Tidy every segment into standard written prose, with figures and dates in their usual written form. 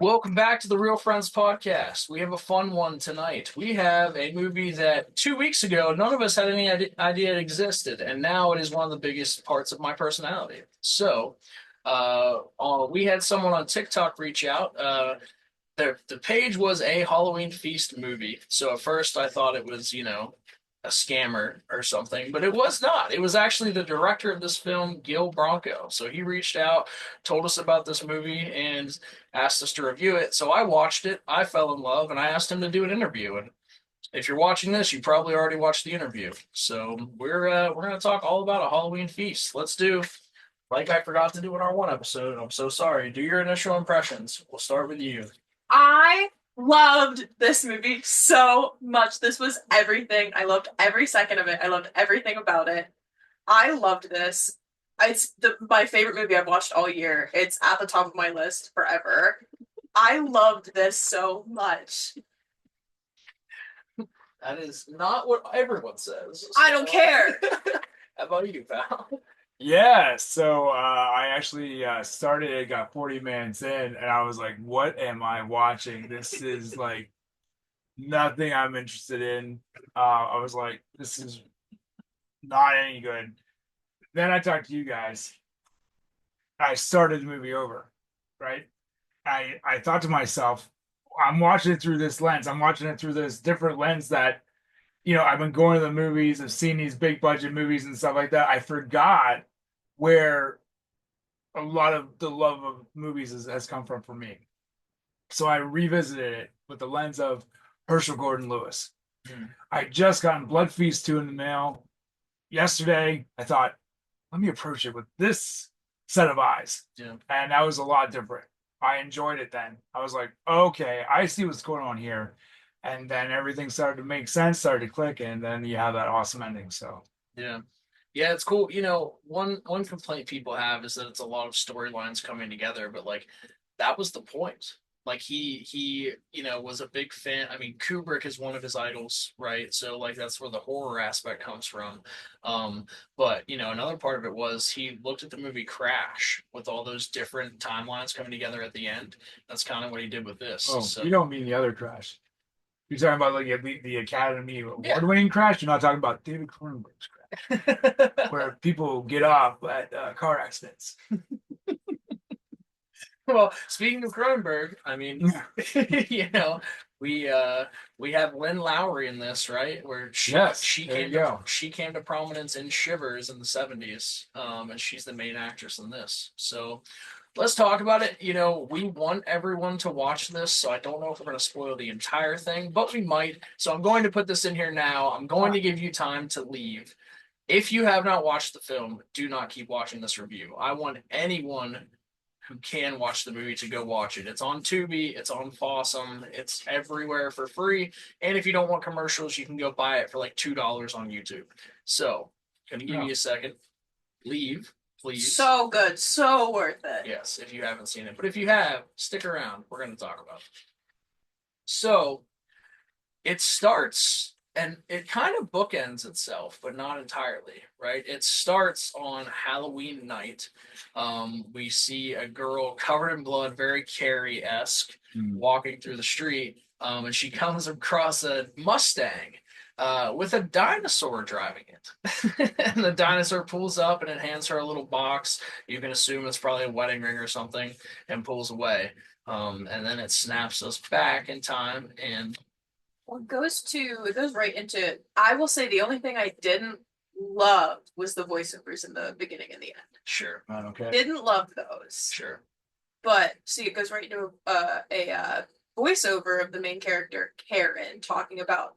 Welcome back to the Real Friends podcast. We have a fun one tonight. We have a movie that 2 weeks ago none of us had any idea it existed, and now it is one of the biggest parts of my personality. We had someone on TikTok reach out. The page was a Halloween Feast movie. So at first I thought it was, a scammer or something, but it was not. It was actually the director of this film, Gil Bronco. So he reached out, told us about this movie, and asked us to review it. So I watched it, I fell in love, and I asked him to do an interview. And if you're watching this, you probably already watched the interview. So we're gonna talk all about a Halloween feast. Let's do like I forgot to do in our one episode. I'm so sorry. Do your initial impressions. We'll start with you. I loved this movie so much. This was everything. I loved every second of it. I loved everything about it. I loved this. My favorite movie I've watched all year. It's at the top of my list forever. I loved this so much. That is not what everyone says. I don't care. How about you, pal? Yeah, so I actually started it, got 40 minutes in, and I was like, what am I watching? This is like nothing I'm interested in. I was like, this is not any good. Then I talked to you guys. I started the movie over, right? I thought to myself, I'm watching it through this lens. I'm watching it through this different lens that, I've been going to the movies, I've seen these big budget movies and stuff like that. I forgot where a lot of the love of movies has come from for me. So I revisited it with the lens of Herschel Gordon Lewis. I just gotten Blood Feast 2 in the mail yesterday. I thought, let me approach it with this set of eyes. Yeah. And that was a lot different. I enjoyed it then. I was like, okay, I see what's going on here. And then everything started to make sense, started to click, and then you have that awesome ending. So Yeah. Yeah, it's cool. One complaint people have is that it's a lot of storylines coming together, but like that was the point. Like he was a big fan. I mean, Kubrick is one of his idols, right? So like that's where the horror aspect comes from. But another part of it was he looked at the movie Crash with all those different timelines coming together at the end. That's kind of what he did with this. oh, So you don't mean the other Crash. You're talking about like the Academy yeah. Award-winning Crash. You're not talking about David Cronenberg's Crash, where people get off at car accidents. Well, speaking of Cronenberg, I mean, you know, we uh we have Lynn Lowry in this, right? Where she Yes, she there came you to go. she came to prominence in Shivers in the 70s. And she's the main actress in this. So let's talk about it. We want everyone to watch this, so I don't know if we're gonna spoil the entire thing, but we might. So I'm going to put this in here now. I'm going to give you time to leave. If you have not watched the film, do not keep watching this review. I want anyone who can watch the movie to go watch it. It's on Tubi, it's on Fossum, it's everywhere for free. And if you don't want commercials, you can go buy it for like $2 on YouTube. So, gonna give you a second. Leave, please. So good. So worth it. Yes, if you haven't seen it. But if you have, stick around. We're gonna talk about it. So it starts and it kind of bookends itself, but not entirely, right? It starts on Halloween night. We see a girl covered in blood, very Carrie-esque, walking through the street, and she comes across a Mustang with a dinosaur driving it. And the dinosaur pulls up and it hands her a little box. You can assume it's probably a wedding ring or something, and pulls away. And then it snaps us back in time, and Well, it goes right into, I will say the only thing I didn't love was the voiceovers in the beginning and the end. sure, Okay. Didn't love those. sure. But see, it goes right into a voiceover of the main character, Karen, talking about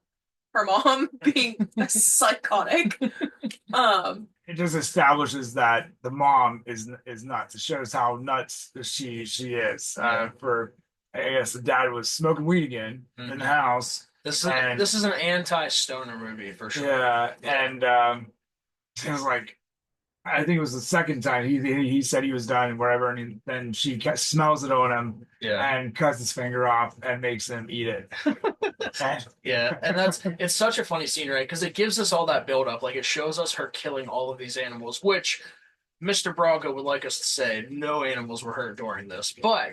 her mom being psychotic. It just establishes that the mom is nuts. It shows how nuts she is. For I guess the dad was smoking weed again in the house. This is an anti-stoner movie for sure. Yeah, and it was like I think it was the second time he said he was done and whatever, and then she smells it on him Yeah, and cuts his finger off and makes him eat it. And yeah, and it's such a funny scene, right? Because it gives us all that build up. Like it shows us her killing all of these animals, which Mr. Braga would like us to say no animals were hurt during this, but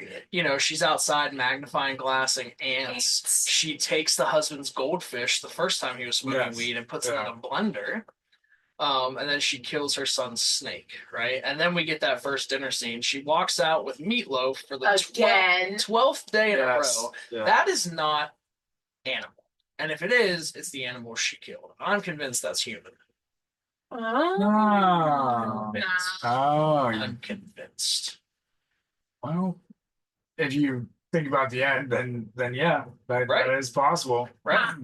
she's outside magnifying glassing ants. Ants. She takes the husband's goldfish the first time he was smoking Yes. weed and puts it in Yeah. a blender. And then she kills her son's snake, right? And then we get that first dinner scene. She walks out with meatloaf for the Again. 12th day in a Yes. row. Yeah. That is not animal. And if it is, it's the animal she killed. I'm convinced that's human. Oh. Oh, I'm convinced. well, if you think about the end, then yeah, Right. that is possible. Right.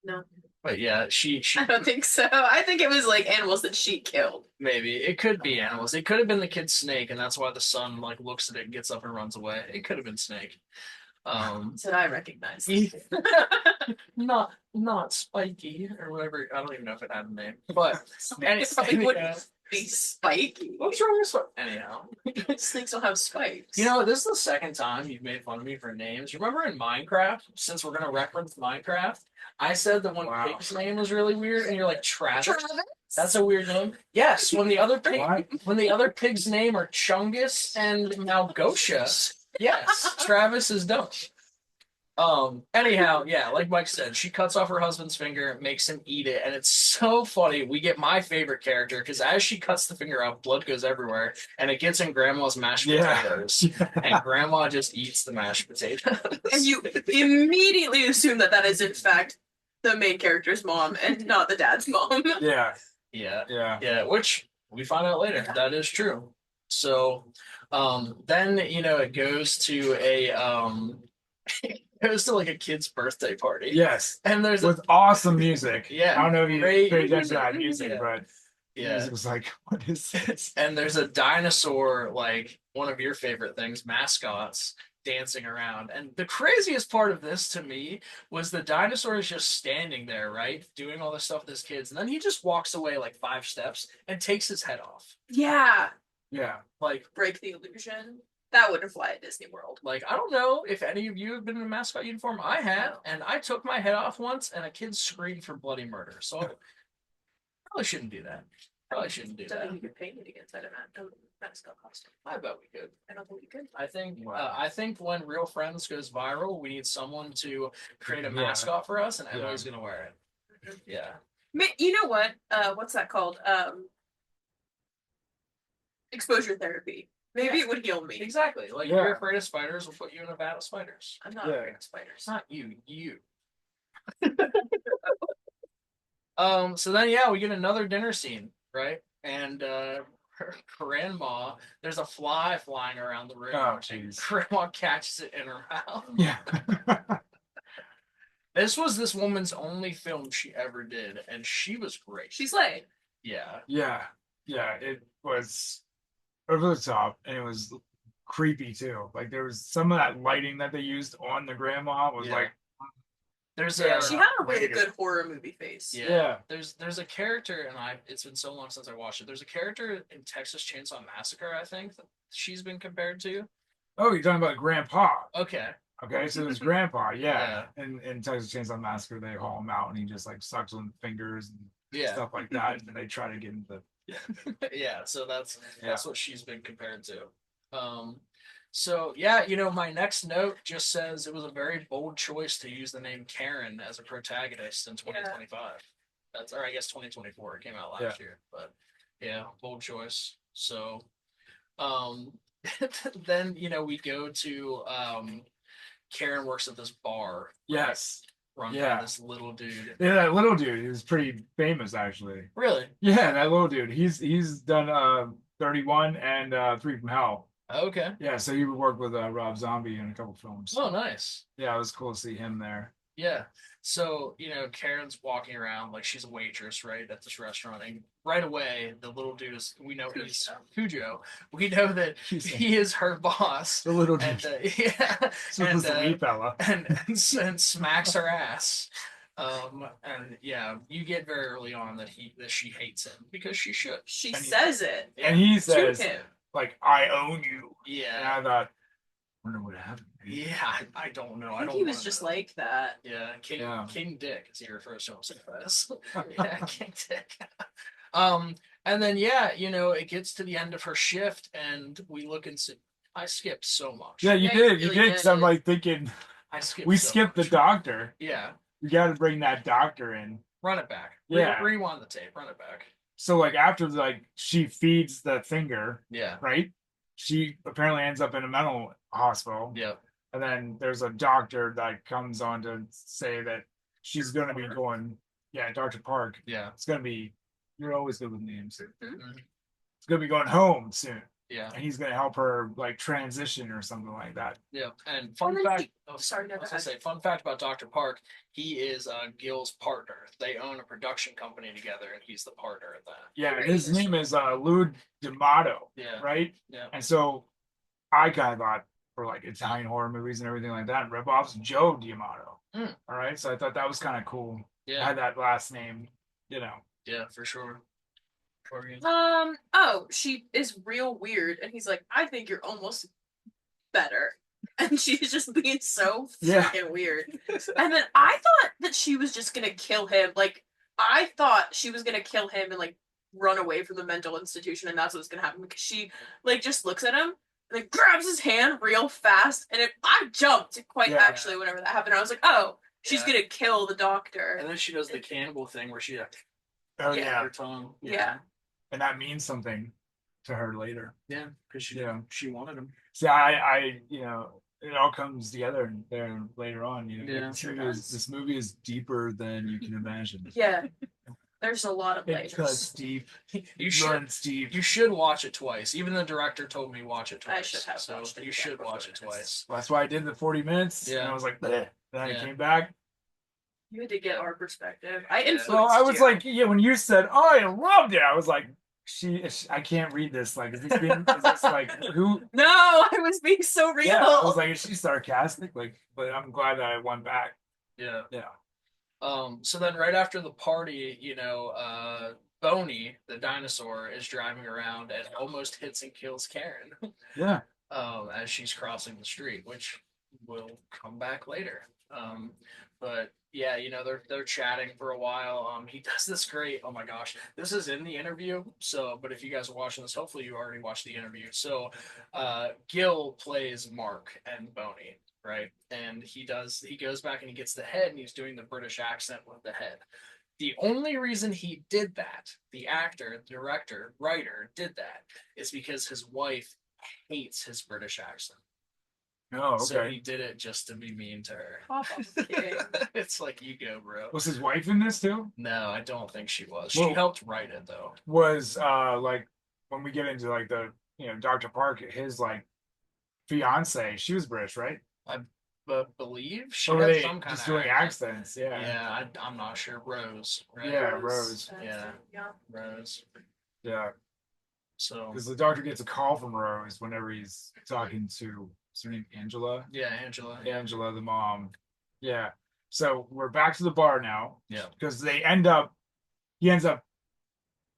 No, But yeah, she I don't think so. I think it was like animals that she killed. maybe it could be animals. It could have been the kid's snake, and that's why the son like looks at it, gets up, and runs away. It could have been snake. So I recognize. Not spiky or whatever. I don't even know if it had a name, but It probably wouldn't be spiky. what's wrong with anyhow? Snakes don't have spikes. This is the second time you've made fun of me for names. Remember in Minecraft, since we're gonna reference Minecraft, I said that one Wow. pig's name was really weird, and you're like Travis. Travis? That's a weird name. Yes, when the other What? pigs' name are Chungus and Malgosha. Yes, Travis is dumb. Anyhow, yeah, like Mike said, she cuts off her husband's finger, makes him eat it, and it's so funny. We get my favorite character because as she cuts the finger off, blood goes everywhere, and it gets in Grandma's mashed Yeah. potatoes, and Grandma just eats the mashed potatoes. And you immediately assume that is in fact the main character's mom and not the dad's mom. Yeah, yeah, yeah. yeah, which we find out later that is true. So, then it goes to it goes to like a kid's birthday party. Yes. And there's With awesome music. Yeah. I don't know if you Great paid attention to that music. music, but the yeah, music was like, what is this? and there's a dinosaur, like one of your favorite things, mascots, dancing around. And the craziest part of this to me was the dinosaur is just standing there, right, doing all this stuff with his kids, and then he just walks away like 5 steps and takes his head off. Yeah. Yeah. Like, Break the illusion. That wouldn't fly at Disney World. I don't know if any of you have been in a mascot uniform. I have, and I took my head off once, and a kid screamed for bloody murder. So probably shouldn't do that. Probably shouldn't do Don't that. think you could pay me to get inside a mascot costume. I bet we could. I don't think you could. Wow. I think when Real Friends goes viral, we need someone to create a Yeah. mascot for us, and Yeah. Emily's gonna wear it. Yeah. You know what? What's that called? Exposure therapy. Maybe it would heal me. Exactly. Like Yeah. you're afraid of spiders, we'll put you in a vat of spiders. I'm not Yeah. afraid of spiders. It's not you, you. So then we get another dinner scene, right? And her grandma, there's a fly flying around the room. Oh, and jeez. Grandma catches it in her mouth. Yeah. This was this woman's only film she ever did, and she was great. She's like, Yeah. Yeah. Yeah. It was over the top and it was creepy too. Like there was some of that lighting that they used on the grandma was Yeah. like, There's Yeah, a she had a really Later. good horror movie face. yeah. yeah. There's a character, and it's been so long since I watched it. There's a character in Texas Chainsaw Massacre, I think, that she's been compared to. Oh, you're talking about grandpa. Okay. Okay, so there's grandpa, yeah. And in Texas Chainsaw Massacre, they haul him out and he just like sucks on the fingers and Yeah. stuff like that. And they try to get him the Yeah. So that's Yeah. what she's been compared to. So yeah, my next note just says it was a very bold choice to use the name Karen as a protagonist in 2025. Or I guess 2024. It came out last year, but yeah, bold choice. So, then we go to Karen works at this bar. Yes. Run Yeah. by this little dude. Yeah, that little dude is pretty famous actually. Really? Yeah, that little dude. He's done 31 and 3 from Hell. Okay. Yeah, so he would work with Rob Zombie in a couple films. Oh, nice. Yeah, it was cool to see him there. Yeah. So, Karen's walking around like she's a waitress, right, at this restaurant. And right away, the little dude we know he's Cujo. We know that he is her boss. The little dude. And, yeah. So and, was the wee fella. and smacks her ass. And yeah, you get very early on that she hates him because she should. She And he- says it And he to says, him. like, I own you. And Yeah. I thought, wonder what happened. Yeah, I don't know. I think he was just like that. Yeah, King Yeah. King Dick, as he refers to himself as. Yeah, King Dick. And then yeah, it gets to the end of her shift, and we look and see. I skipped so much. Yeah, you Yeah, you did. You really did. Because I'm did. like thinking, I skipped. we so skipped the much. doctor. Yeah, You got to bring that doctor in. run it back. Yeah. Rewind the tape. Run it back. So like after like she feeds the finger, Yeah. right? She apparently ends up in a mental hospital. Yeah. And then there's a doctor that comes on to say that she's going to be going, yeah, Dr. Park. Yeah. It's going to be, you're always good with names. Mhm. It's going to be going home soon. Yeah. And he's going to help her like transition or something like that. Yeah. And fun And then fact. sorry, no, I go was gonna ahead. say, fun fact about Dr. Park. He is Gil's partner. They own a production company together, and he's the partner of that. Yeah, and his name is Lou D'Amato, Yeah. right? Yeah. And so I kind of thought for like Italian horror movies and everything like that, ripoffs Joe D'Amato. Mm. All right, so I thought that was kind of cool. Yeah. Had that last name, Yeah, for sure. Oh, she is real weird, and he's like, I think you're almost better. And she's just being so Yeah. freaking weird. And then I thought that she was just gonna kill him. Like, I thought she was gonna kill him and like run away from the mental institution, and that's what's gonna happen because she like just looks at him and like grabs his hand real fast, and I jumped quite Yeah. actually whenever that happened. I was like, oh, she's Yeah. gonna kill the doctor. And then she does the cannibal thing where she Oh Yeah. yeah. her tongue. Yeah. And that means something to her later. Yeah, because Yeah. she wanted him. See, I it all comes together there later on. Yeah. This movie is deeper than you can imagine. Yeah. There's a lot of It layers. cuts deep, You should runs deep. you should watch it twice. Even the director told me watch it twice. I should have so watched it you again should before watch it this. twice. That's why I did the 40 minutes. And Yeah. I was like, bleh. Then I Yeah. came back. You had to get our perspective. I Yeah. influenced So I was you. like, yeah, when you said, oh, I loved it, I was like, I can't read this. Like, is this like, who? No, I was being so real. Yeah, I was like, is she sarcastic? Like, but I'm glad that I went back. Yeah. Yeah. So then right after the party, Boney, the dinosaur, is driving around and almost hits and kills Karen Yeah. as she's crossing the street, which will come back later. But yeah, they're chatting for a while. He does this great. Oh my gosh, this is in the interview. So, but if you guys are watching this, hopefully you already watched the interview. So, Gil plays Mark and Boney, right? And he goes back and he gets the head, and he's doing the British accent with the head. The only reason he did that, the actor, director, writer did that, is because his wife hates his British accent. Oh, okay. So he did it just to be mean to her. Papa's kid. It's like, you go, bro. Was his wife in this too? No, I don't think she was. Well- She helped write it though. Was like when we get into like the Dr. Park, his like fiance, she was British, right? But believe she Or were had they some kind just of doing accent. accents? Yeah. Yeah, I'm not sure. Rose, right? Yeah, Rose. Yeah. Yeah. Rose. Yeah. So Because the doctor gets a call from Rose whenever he's talking to what's her name, Angela. yeah, Angela. Angela, the mom. Yeah. So we're back to the bar now. Yeah. Because he ends up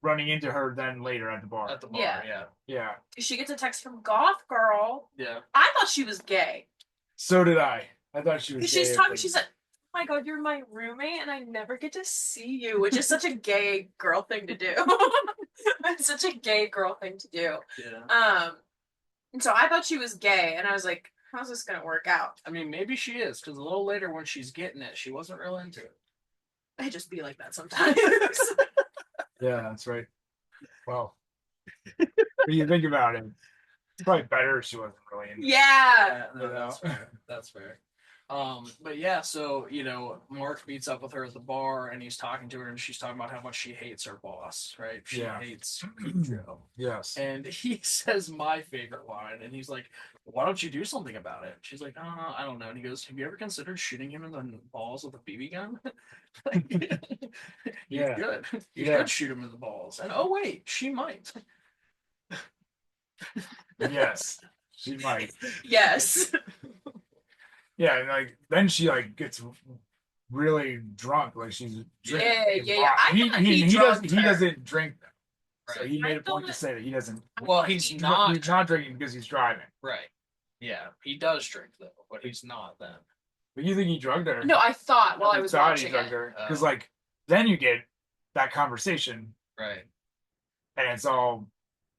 running into her then later at the bar. At the bar. Yeah. Yeah. Yeah. She gets a text from Goth Girl. Yeah. I thought she was gay. So did I. I thought she was. Because she's gay, talking, but- she's like, oh my god, you're my roommate and I never get to see you, which is such a gay girl thing to do. It's such a gay girl thing to do. Yeah. And so I thought she was gay, and I was like, how's this gonna work out? I mean, maybe she is, because a little later when she's getting it, she wasn't real into it. I just be like that sometimes. Yeah, that's right. Well, when you think about it, it's probably better if she wasn't really into it. Yeah. No, that's fair. That's fair. But yeah, so Mark meets up with her at the bar, and he's talking to her, and she's talking about how much she hates her boss, right? She Yeah. hates Joe. Yes. And he says my favorite line, and he's like, "Why don't you do something about it?" She's like, I don't know." And he goes, "Have you ever considered shooting him in the balls with a BB gun?" Like, you Yeah. could. You Yeah. could shoot him in the balls. And oh wait, she might. Yes. She might. Yes. Yeah, and like then she like gets really drunk, like she's drinking. Yeah. I He thought he drugged he her. doesn't drink them. So Right. he made I a point to thought- say that he doesn't. Well, he's not. He's not drinking because he's driving. Right. Yeah, he does drink though, but he's not then. But you think he drugged her? No, I thought while I was thought watching he drugged it. her because Oh. like then you get that conversation Right. and it's all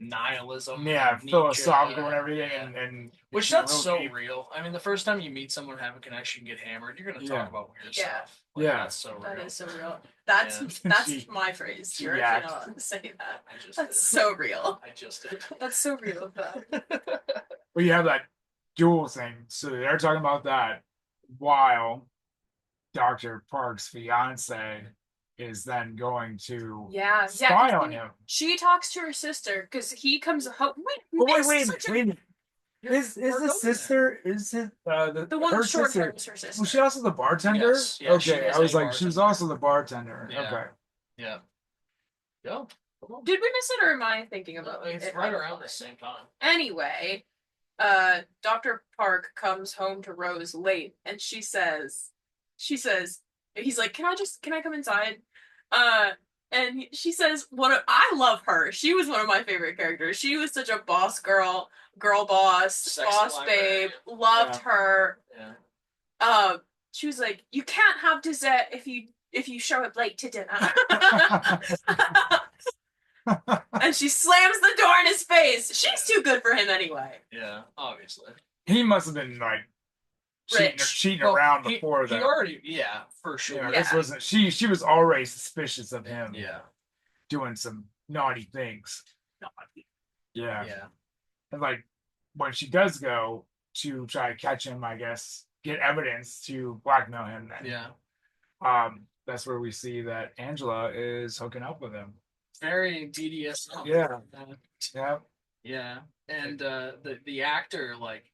Nihilism, Nietzsche, philosophical and everything, yeah. and Which it's that's real so deep. real. I mean, the first time you meet someone, have a connection, get hammered, you're gonna Yeah. talk about weird Yeah. stuff. Like, Yeah. that's so That real. is so real. That's Yeah. that's She- my phrase. she You're yacked. actually not say that. I just That's did. so real. I just did. That's so real. That. Well, you have that dual thing. So they're talking about that while Dr. Park's fiance is then going to Yeah, spy yeah. on him. She talks to her sister because he comes home. Oh, this is wait, such a- wait. Is We're the going sister? Is it The one her with short hair sister? was her sister. Was she also the bartender? Yes, yeah, she Okay, was I was a like, she was bartender. also the bartender. Yeah. Okay. Yeah. Yeah. Come on. Did we miss it or am I thinking about it? It's right around the same time. Anyway, Dr. Park comes home to Rose late and she says, he's like, can I come inside? And she says, I love her. She was one of my favorite characters. She was such a boss girl, girl boss, Sexy boss librarian. babe, loved her. Yeah. She was like, you can't have dessert if you show up late to dinner. And she slams the door in his face. She's too good for him anyway. Yeah. Obviously. He must have been like Rich. cheating Well, around he- before he that. already. Yeah, for sure. You know, Yeah. this wasn't she was already suspicious of him Yeah. doing some naughty things. Yeah. Yeah. And like when she does go to try to catch him, I guess, get evidence to blackmail him then. Yeah. That's where we see that Angela is hooking up with him. Very BDSM. Yeah. Uh, Yeah. Yeah. And the actor, like,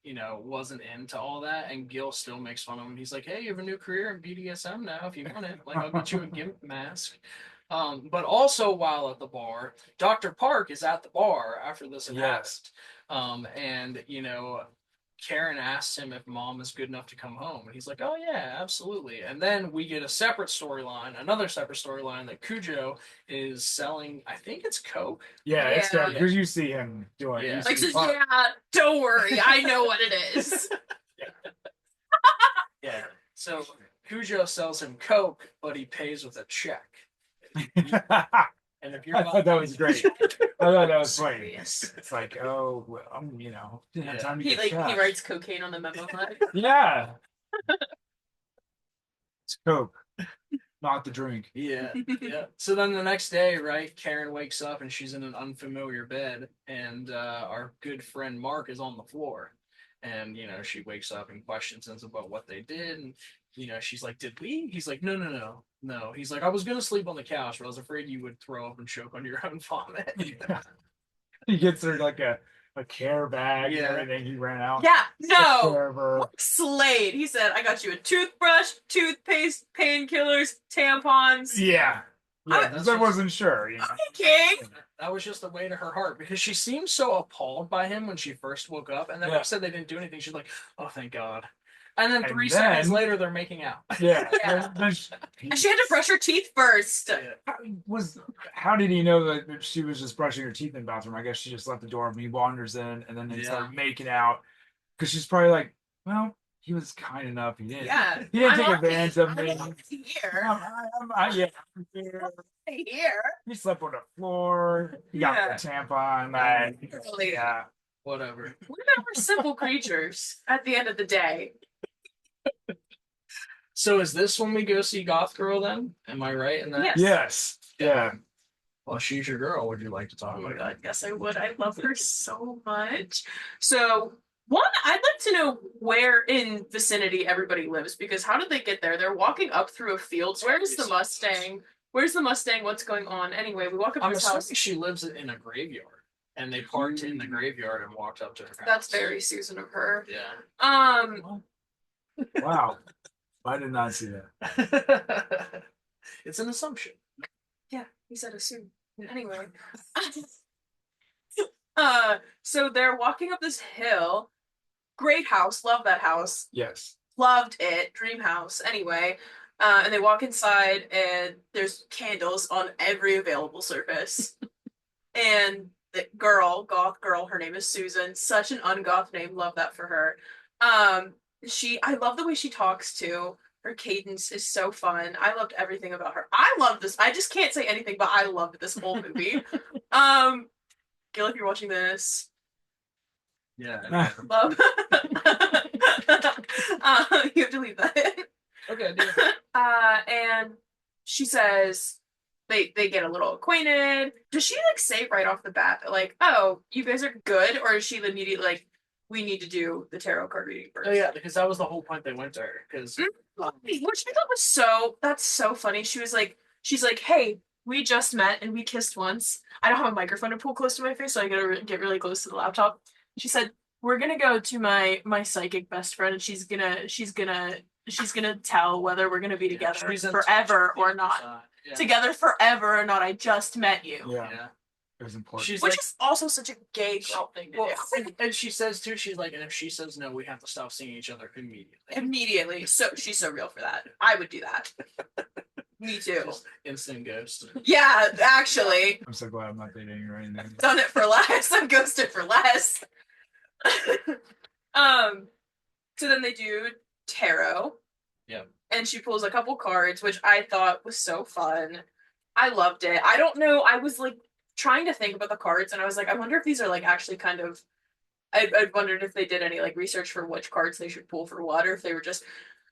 wasn't into all that, and Gil still makes fun of him. He's like, hey, you have a new career in BDSM now if you want it. Like, I'll get you a gimp mask. But also while at the bar, Dr. Park is at the bar after this had Yes. happened. And Karen asks him if mom is good enough to come home. And he's like, oh, yeah, absolutely. And then we get another separate storyline that Cujo is selling, I think it's Coke. Yeah, it's Yeah. good because you see him doing Yeah. it. Like, says, yeah, don't worry, I know what it is. Yeah. So Cujo sells him Coke, but he pays with a check. And if you're I thought that was great. I thought that was funny. Serious. It's like, oh, well, didn't have Yeah. time to He get like cash. he writes cocaine on the memo line. Yeah. It's Coke, not the drink. Yeah, yeah. So then the next day, right, Karen wakes up and she's in an unfamiliar bed, and our good friend Mark is on the floor. And, she wakes up and questions us about what they did. And, she's like, did we? He's like, no. He's like, I was going to sleep on the couch, but I was afraid you would throw up and choke on your own vomit. He gets her like a care bag Yeah. and everything. He ran out. Yeah, Took no. care of her. Slade. He said, I got you a toothbrush, toothpaste, painkillers, tampons. Yeah. I- Yeah, 'cause I wasn't sure. King. That was just the way to her heart, because she seemed so appalled by him when she first woke up. And then when Yeah. he said they didn't do anything, she's like, oh, thank God. And then And 3 seconds then- later, they're making out. Yeah. Yeah. Then And she had to brush her teeth first. How did he know that she was just brushing her teeth in the bathroom? I guess she just left the door open. He wanders in, and then they start making out. Because she's probably like, well, he was kind enough. He didn't. Yeah. He didn't I'm take on- advantage of me. I'm here. Yeah. I'm here. Here. He slept on the floor. He got Yeah. the tampon. Like, Totally. yeah. Whatever. Women are simple creatures at the end of the day. So is this when we go see Goth Girl then? Am I right in that? Yes. Yes. Yeah. Well, she's your girl. Would you like to talk Oh my about god, yes I would. I love her so much. So one, I'd like to know where in vicinity everybody lives, because how did they get there? They're walking up through a field. Where's the Mustang? Where's the Mustang? What's going on? Anyway, we walk up to I'm his assuming house. she lives in a graveyard, and they parked in the graveyard and walked up to her house. That's very Susan of her. Yeah. Wow. I did not see that. It's an assumption. Yeah, he said assume. Anyway. So they're walking up this hill. Great house, love that house. Yes. Loved it, dream house. Anyway, and they walk inside, and there's candles on every available surface. And the girl, goth girl, her name is Susan. Such an ungoth name. Love that for her. I love the way she talks too. Her cadence is so fun. I loved everything about her. I love this. I just can't say anything, but I loved this whole movie. Gil, if you're watching this, Yeah. love. You have to leave that in. Okay, dude. And she says they get a little acquainted. Does she like say right off the bat that like, oh, you guys are good, or is she immediately like, we need to do the tarot card reading first? Oh yeah, because that was the whole point they went there. Because Which I thought was that's so funny. She's like, hey, we just met and we kissed once. I don't have a microphone to pull close to my face, so I gotta get really close to the laptop. She said, we're gonna go to my psychic best friend, and she's gonna tell whether we're gonna be together she's in forever touch or with not. people, yeah. Together forever or not. I just met you. Yeah, Yeah. it was important. She's Which like, is also such a gay girl thing to well, do. and she says too. She's like, and if she says no, we have to stop seeing each other immediately. Immediately. So she's so real for that. I would do that. Me too. Just instant ghost. Yeah, actually. I'm so glad I'm not dating you right now. Done it for less. I'm ghosted for less. So then they do tarot. Yep. And she pulls a couple cards, which I thought was so fun. I loved it. I don't know. I was like trying to think about the cards, and I was like, I wonder if these are like actually kind of. I wondered if they did any like research for which cards they should pull for what, or if they were just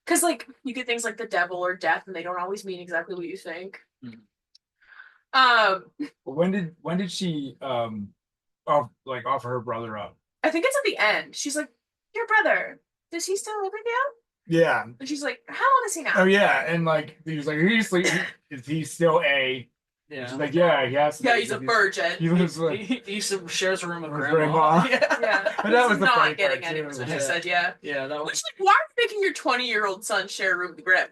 because like you get things like the devil or death, and they don't always mean exactly what you think. When did she offer her brother up? I think it's at the end. She's like, your brother, does he still live with you? Yeah. And she's like, how old is he now? Oh yeah, and like he was like, is he still a? Yeah. She's like, yeah, he has to Yeah, be. he's a virgin. He lives with. He shares a room with With grandma. grandma. Yeah. But that was the funny not getting part, any. too. So she Yeah. said, yeah. Yeah, that Which was. like, why are you making your 20-year-old son share a room with grandma?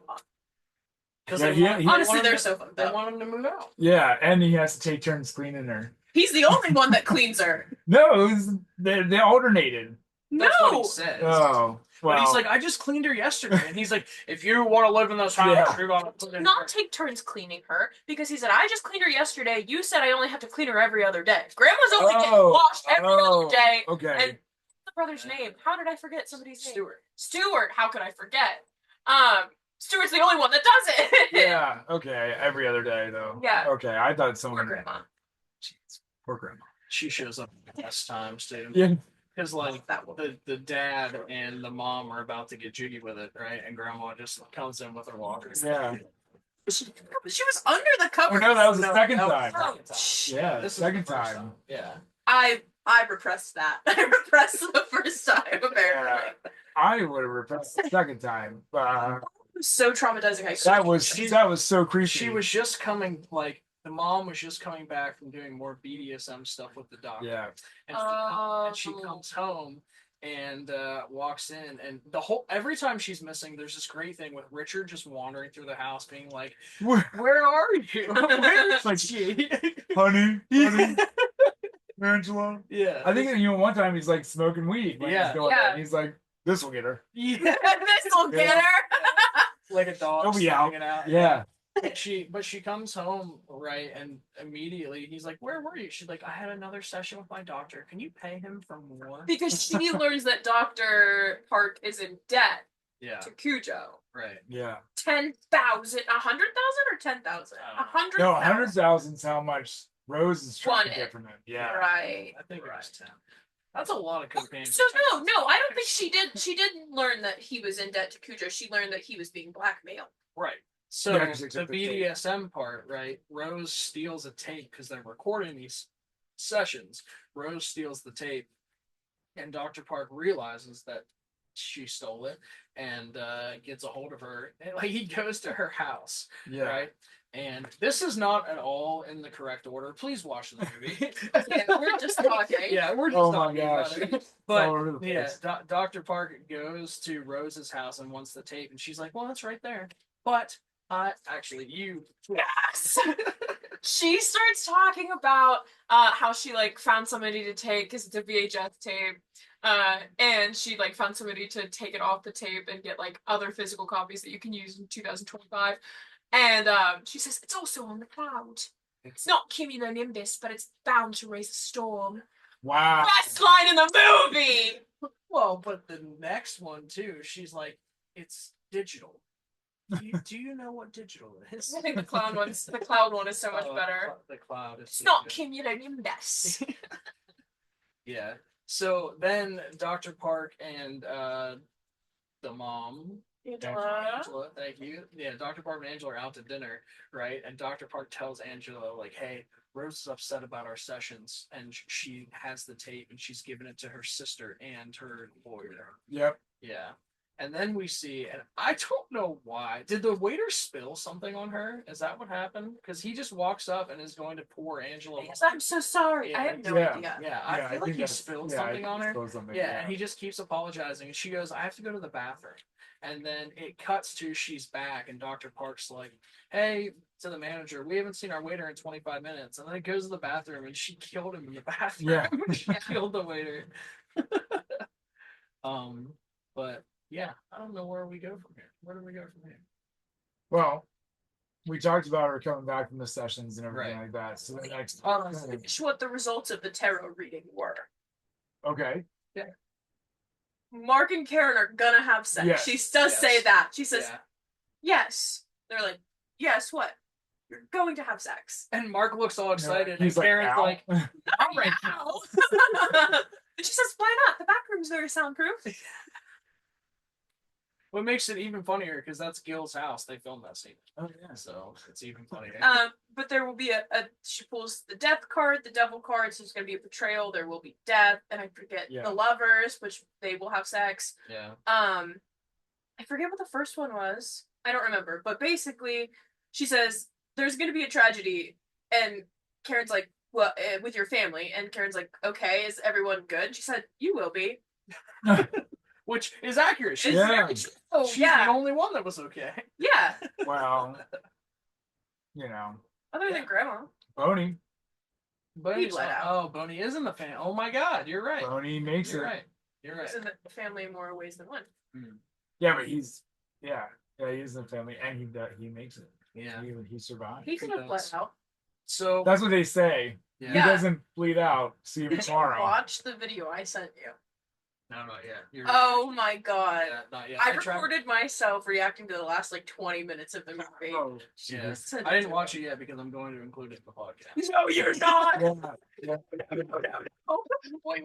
Because Yeah, Honestly, him they're to- so fucked They up. want him to move out. Yeah, and he has to take turns cleaning her. He's the only one that cleans her. No, they alternated. That's what No. he says. Oh, But well. he's like, I just cleaned her yesterday, and he's like, if you want to live in this house, Yeah. you're gonna put in Not her. take turns cleaning her because he said, I just cleaned her yesterday. You said I only have to clean her every other day. Grandma's only getting Oh, washed every other day. Okay. And the brother's name. How did I forget somebody's name? Stuart. Stuart. How could I forget? Stuart's the only one that does it. Yeah. Okay. Every other day, though. Yeah. Okay. I thought Poor someone. grandma. Jeez, poor grandma. She shows up at the best times too. Yeah. Because like That woman. the dad and the mom are about to get jiggy with it, right? And grandma just comes in with her walker. Yeah. She was under the Oh covers. no, that was the second that was time. the second time. Yeah, This is second the first time. Yeah. I repressed that. I repressed the first time, apparently. I would have repressed the second time, but It was so traumatizing. that was so creepy. She was just coming like the mom was just coming back from doing more BDSM stuff with the doctor. Yeah. And she comes home and walks in, and every time she's missing, there's this great thing with Richard just wandering through the house, being like, "Where are you? Where is Like, she?" honey, Angela. Yeah, I think one time he's like smoking weed. When Yeah. he's doing Yeah. that. He's like, this will get her. yeah, This will get her. like a dog She'll be out. hanging out. Yeah. But she comes home, right, and immediately he's like, "Where were you?" She's like, "I had another session with my doctor. Can you pay him for more?" Because she learns that Dr. Park is in debt Yeah, to Cujo. right. Yeah. 10,000, 100,000 or 10,000? I don't know. 100,000. No, 100,000 is how much Rose is trying to Wanted. get from him. Yeah. Right. I think it was 10. That's a lot of cocaine. So no, I don't think she did. She didn't learn that he was in debt to Cujo. She learned that he was being blackmailed. Right. So Yeah, 'cause they the took the tape. BDSM part, right? Rose steals a tape because they're recording these sessions. Rose steals the tape, and Dr. Park realizes that she stole it and gets a hold of her. And, like, he goes to her house, Yeah. right? And this is not at all in the correct order. Please watch the movie. Yeah, we're just talking. Yeah, we're just Oh my talking about gosh. it. All But over the yeah, place. Dr. Park goes to Rose's house and wants the tape, and she's like, "Well, it's right there." But actually, you. Yes. She starts talking about how she like found somebody to take because it's a VHS tape. And she like found somebody to take it off the tape and get like other physical copies that you can use in 2025. And she says it's also on the cloud. It's not cumulonimbus, but it's bound to raise a storm. Wow. Best line in the movie. Well, but the next one too, she's like, "It's digital." Do you know what digital is? I think the cloud one is so much Oh, better. The cloud. It's not Cumulonium Ness. Yeah. So then Dr. Park and the mom, Angela, thank you. Yeah, Dr. Park and Angela are out to dinner, right? And Dr. Park tells Angela, like, hey, Rose is upset about our sessions, and she has the tape, and she's given it to her sister and her lawyer. Yep. Yeah. And then we see, and I don't know why. Did the waiter spill something on her? Is that what happened? Because he just walks up and is going to pour Angela. Yes, I'm so sorry. I have no Yeah. idea. Yeah, I feel like he that's- spilled yeah, I something think on he her. spilled something, Yeah, and he just keeps apologizing. And she goes, I have to go to the bathroom. And then it cuts to she's back, and Dr. Park's like, hey, to the manager, we haven't seen our waiter in 25 minutes. And then it goes to the bathroom, and she killed him in the bathroom. Yeah. She killed the waiter. But yeah, I don't know where we go from here. Where do we go from here? Well, we talked about her coming back from the sessions and everything Right. like that. So the next, It's what the results of the tarot reading were. okay, Mark and Karen are gonna have sex. Yes. She does Yes. say that. She says, Yeah. yes. They're like, yes, what? You're going to have sex. And Mark looks all excited, and he's like, Karen's "Ow." like, all right, Ow. And she says, why not? The back room's very soundproof. what makes it even funnier because that's Gil's house. They filmed that scene, Oh yeah. so it's even funnier. But there will be she pulls the death card, the devil card, so there's gonna be a betrayal, there will be death, and I forget Yeah. the lovers, which they will have sex. Yeah. I forget what the first one was. I don't remember, but basically, she says there's gonna be a tragedy, and Karen's like, "Well, with your family," and Karen's like, "Okay, is everyone good?" She said, "You will be." Which is accurate. It's She's, Yeah. very true. Oh, she's yeah, the only one that was okay. yeah. Well, you know, Other than Grandma, Boney, Boney's let not- out. Oh, Boney is in the fan. Oh my God, you're right. Boney makes You're it. right. You're right. he's in the family in more ways than one. Yeah, but yeah, he is in the family, and he makes it. Yeah. He survived. He could have bled out. So That's what they say. yeah. He Yeah. doesn't bleed out. See you Did you tomorrow. watch the video I sent you? No, not yet. You're Oh my god. yeah, not yet. I tried- recorded myself reacting to the last like 20 minutes of the movie. Oh, Yeah. Send I it didn't to watch me. it yet because I'm going to include it in the podcast. No, you're not. yeah. Wait.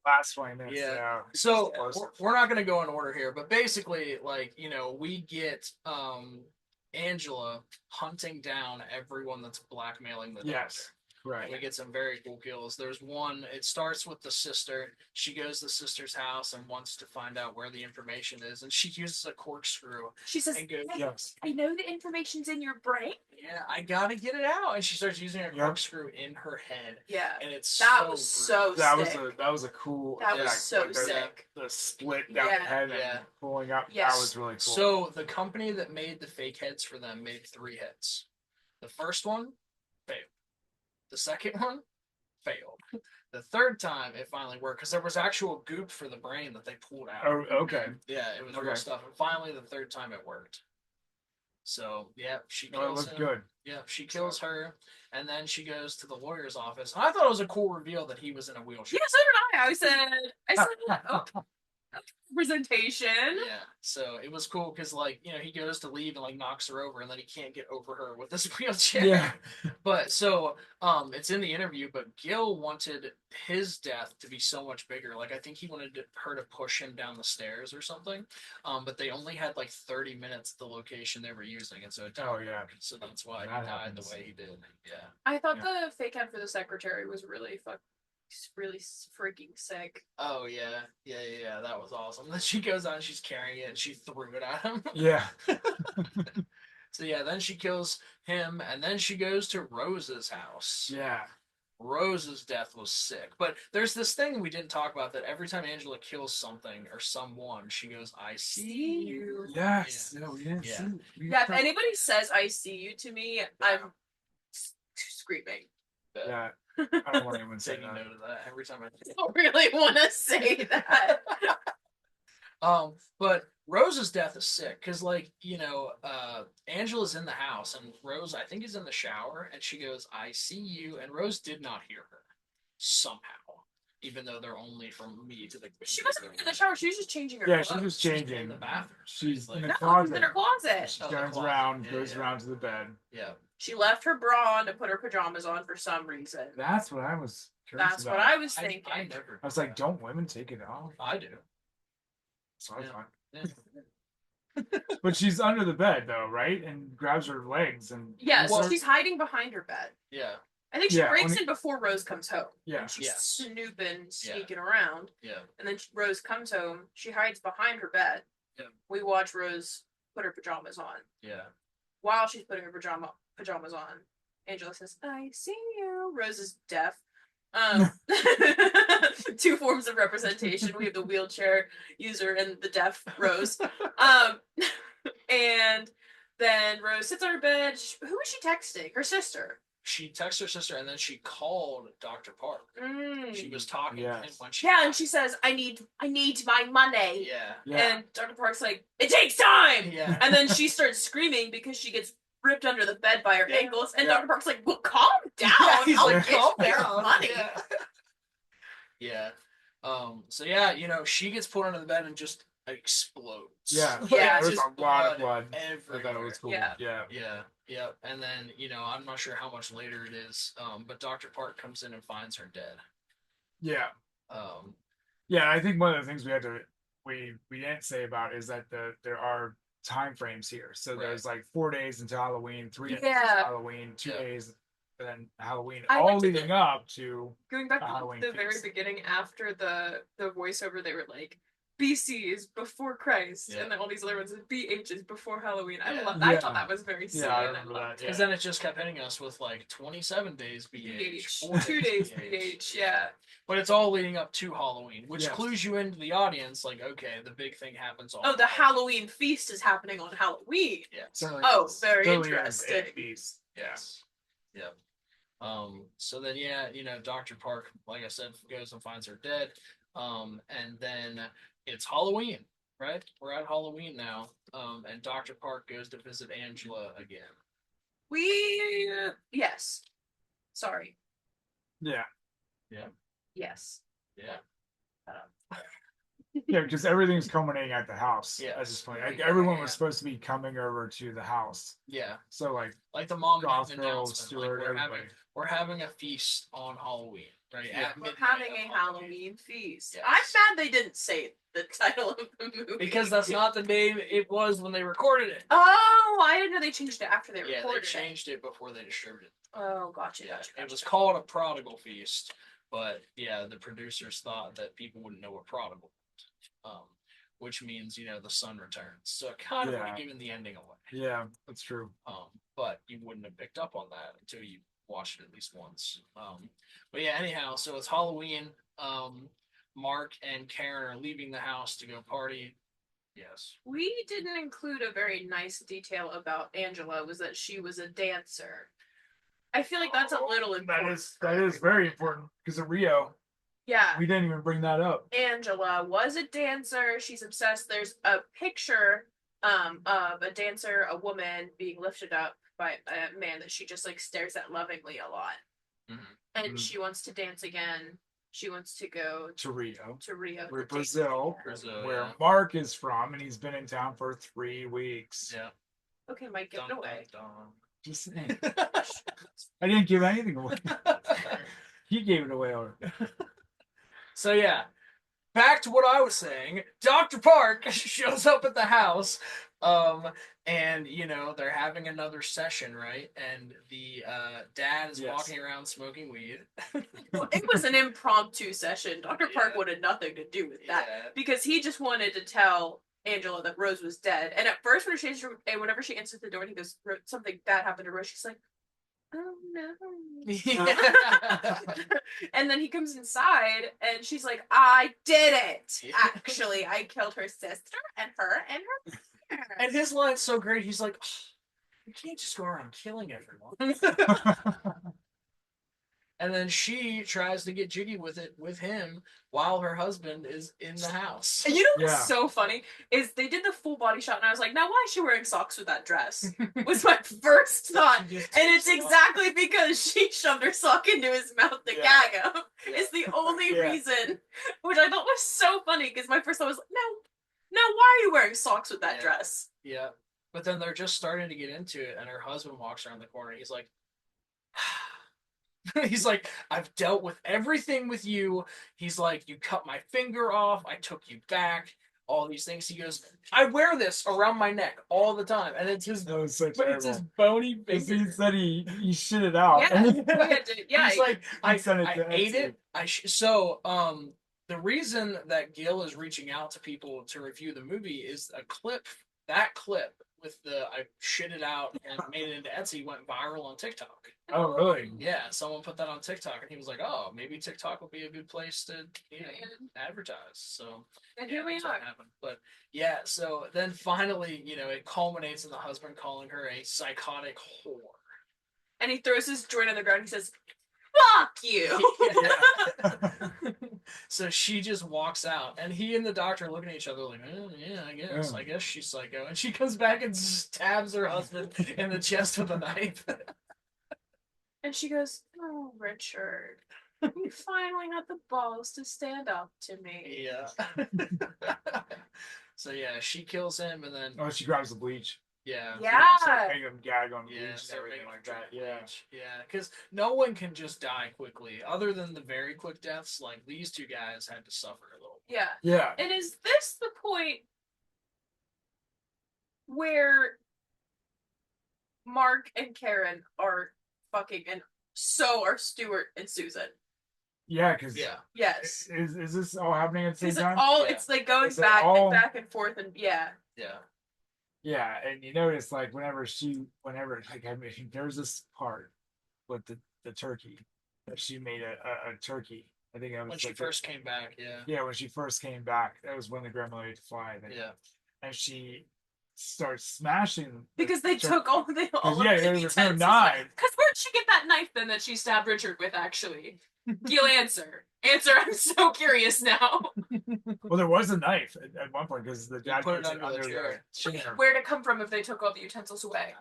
Last one. Is, Yeah. So Close. we're not going to go in order here, but basically, like, you know, we get Angela hunting down everyone that's blackmailing the Yes. We Right. get some very cool kills. There's one, it starts with the sister. She goes to the sister's house and wants to find out where the information is, and she uses a corkscrew She says, and goes, "Hey, Yes. I know the information's in your brain." yeah, I gotta get it out. And she starts using a Yep. corkscrew in her head. Yeah. And it's That so was so That sick. was a cool. That was effect, so like, the- sick. The split down Yeah. the head Yeah. and pulling up. Yes. That was really cool. So the company that made the fake heads for them made 3 heads. The first one failed. The second one failed. The third time it finally worked because there was actual goop for the brain that they pulled out. Oh, okay. Yeah, it was real Okay. stuff. And finally, the third time it worked. So yeah, she No, it kills looked him. good. Yeah, she kills her, and then she goes to the lawyer's office. And I thought it was a cool reveal that he was in a wheelchair. Yeah, so did I. I said, oh, representation. Yeah, so it was cool because, like, you know, he goes to leave and like knocks her over, and then he can't get over her with his wheelchair. Yeah. But so it's in the interview, but Gil wanted his death to be so much bigger. Like, I think he wanted her to push him down the stairs or something. But they only had like 30 minutes at the location they were using, and so it Oh, yeah. so that's why That he died happens. the way he did. Yeah. I thought the fake head for the secretary was really freaking sick. Oh yeah. That was awesome. Then she goes out and she's carrying it and she threw it at him. Yeah. So yeah, then she kills him and then she goes to Rose's house. Yeah. Rose's death was sick. But there's this thing we didn't talk about that every time Angela kills something or someone, she goes, I see you. Yes. Yeah. We didn't Yeah. see. We Yeah, if talked- anybody says "I see you" to me, I'm screaming. Yeah. I don't want anyone to say Taking that. note of that every time I I don't really want to say that. But Rose's death is sick because, like, you know, Angela's in the house and Rose, I think, is in the shower, and she goes, "I see you," and Rose did not hear her somehow. even though they're only from me to the. She wasn't in the shower. She was just changing her Yeah, clothes. she's just She's changing. in the bathroom. She's in the No, closet. she's in her closet. She Oh, the turns closet. around, Yeah, goes yeah. around to the bed. Yeah. She left her bra on to put her pajamas on for some reason. That's what I was curious That's about. what I was I thinking. never. I was like, don't women take it off? I do. So I Yeah. thought. Yeah. But she's under the bed though, right? And grabs her legs and Yeah, so Well- she's hiding behind her bed. Yeah. I think she Yeah, breaks only- in before Rose comes home. yeah. And she's Yes. snooping, sneaking around. Yeah. And then Rose comes home. She hides behind her bed. Yeah. We watch Rose put her pajamas on. Yeah. While she's putting her pajamas on, Angela says, "I see you." Rose is deaf. Two forms of representation. We have the wheelchair user and the deaf Rose. And then Rose sits on her bed. Who is she texting? Her sister. She texted her sister and then she called Dr. Park. She was talking to him Yes. when she. Yeah, and she says, I need my money. Yeah. Yeah. And Dr. Park's like, it takes time. Yeah. And then she starts screaming because she gets ripped under the bed by her Yeah. ankles. And Yeah. Dr. Park's like, well, calm down. Yeah, he's I'll like, get calm your down. money. Yeah. Yeah. So yeah, she gets put under the bed and just explodes. Yeah. Yeah, There's just a lot of blood. I everywhere. thought it was cool. Yeah. Yeah. Yeah. And then, I'm not sure how much later it is, but Dr. Park comes in and finds her dead. Yeah. Um, Yeah, I think one of the things we didn't say about is that there are time frames here. So Right. there's like 4 days until Halloween, 3 days Yeah. until Halloween, 2 Yeah. days, and then Halloween, I all liked it. leading up to Going back The to Halloween the very feast. beginning after the voiceover, they were like, BC is before Christ, Yeah. and then all these other ones, BH is before Halloween. I Yeah. love that. I Yeah. thought that was very sweet. yeah, I and remember loved that. it. because then it just kept hitting us with like 27 days BH, BH. 4 2 days BH, yeah. But it's all leading up to Halloween, which Yes. clues you into the audience, like, okay, the big thing happens on. Oh, the Halloween feast is happening on Halloween. Yeah. Certainly Oh, is. very Certainly is interesting. a beast. Yes. Yep. So then, Dr. Park, like I said, goes and finds her dead. And then it's Halloween, right? We're at Halloween now. And Dr. Park goes to visit Angela again. Yes. Sorry. Yeah. Yes. Yeah. Yeah, because everything's culminating at the house Yeah. at this point. Like, Yeah, everyone yeah. was supposed to be coming over to the house. Yeah. So like Like the mom Goth made an Girl, announcement, Stewart, like, everybody. we're having a feast on Halloween, right? Yeah. At We're midnight having on a Halloween feast. Yes. I'm mad they didn't say the title of the movie. Because that's not the name it was when they recorded it. Oh, I didn't know they changed it after they Yeah, they recorded it. changed it before they distributed it. Oh, gotcha, Yeah, gotcha, it was gotcha. called a prodigal feast, but yeah, the producers thought that people wouldn't know what prodigal meant, which means the son returns. So it kind of would Yeah. have given the ending away. yeah, that's true. But you wouldn't have picked up on that until you watched it at least once. But yeah, anyhow, so it's Halloween. Mark and Karen are leaving the house to go party. Yes. We didn't include a very nice detail about Angela, was that she was a dancer. I feel like that's a little important. That is very important because of Rio. Yeah. We didn't even bring that up. Angela was a dancer. She's obsessed. There's a picture of a dancer, a woman being lifted up by a man that she just like stares at lovingly a lot. Mhm. And Mhm. she wants to dance again. She wants to go To Rio, to Rio. We're to take- Brazil, Brazil, where yeah. Mark is from, and he's been in town for 3 weeks. Yeah. Okay, Mike, give it Dun, away. dun, Just saying. dun. I didn't give anything away. He gave it away already. So yeah, back to what I was saying. Dr. Park shows up at the house, and they're having another session, right? And the dad is Yes. walking around smoking weed. It was an impromptu session. Dr. Park Yeah. wanted nothing to do with that Yeah. because he just wanted to tell Angela that Rose was dead. And at first, whenever she answers the door and he goes, something bad happened to Rose, she's like, oh no. And then he comes inside and she's like, I did it. Yeah. Actually, I killed her sister and her parents. And his line's so great. He's like, you can't just go around killing everyone. And then she tries to get jiggy with it with him while her husband is in the house. And you know what's Yeah. so funny is they did the full body shot, and I was like, now why is she wearing socks with that dress? Was my first thought. She just And it's takes it off. exactly because she shoved her sock into his mouth to Yeah. gag him. Yeah. It's the only Yeah. reason, which I thought was so funny because my first thought was, now why are you wearing socks with that Yeah. dress? Yeah. But then they're just starting to get into it, and her husband walks around the corner. He's like, he's like, I've dealt with everything with you. He's like, you cut my finger off. I took you back. All these things. He goes, I wear this around my neck all the time, and it's his, That was so but it's his terrible. bony Because finger. he said he shit it out. Yeah, we had to, yeah. He's like, I sent it I to ate Etsy. it. The reason that Gil is reaching out to people to review the movie is a clip. That clip with the I shit it out and made it into Etsy went viral on TikTok. Oh, really? Yeah, someone put that on TikTok, and he was like, "Oh, maybe TikTok will be a good place to advertise." So And yeah, here we that's what are. happened. But yeah, so then finally, it culminates in the husband calling her a psychotic whore. And he throws his joint on the ground and he says, fuck you. So she just walks out, and he and the doctor look at each other like, yeah, I guess. Yeah. I guess she's psycho. And she comes back and stabs her husband in the chest with a knife. And she goes, oh, Richard, you finally had the balls to stand up to me. Yeah. So yeah, she kills him, and then Oh, she grabs the bleach. yeah. Yeah. Make him gag on bleach Yeah, and start everything making like that. Yeah. Yeah, because no one can just die quickly. Other than the very quick deaths, like these two guys had to suffer a little. Yeah. Yeah. And is this the point where Mark and Karen are fucking, and so are Stuart and Susan? Yeah, because Yeah, Yes. is this all happening at the Is same it time? all? Yeah. It's like going Is it back all- and back and forth, and yeah. yeah, Yeah, and you notice like whenever like I mean, there's this part with the turkey that she made a turkey. I think that was when she like first came back. Yeah, yeah, when she first came back, that was when the grandmother ate the fly. I think. yeah, And she starts smashing the Because they tur- took all the yeah, there was no knife. Because where'd she get that knife then that she stabbed Richard with? Actually, Gil, answer. I'm so curious now. Well, there was a knife at one point because the you dad put it puts under the chair. chair. Where'd it come from if they took all the utensils away?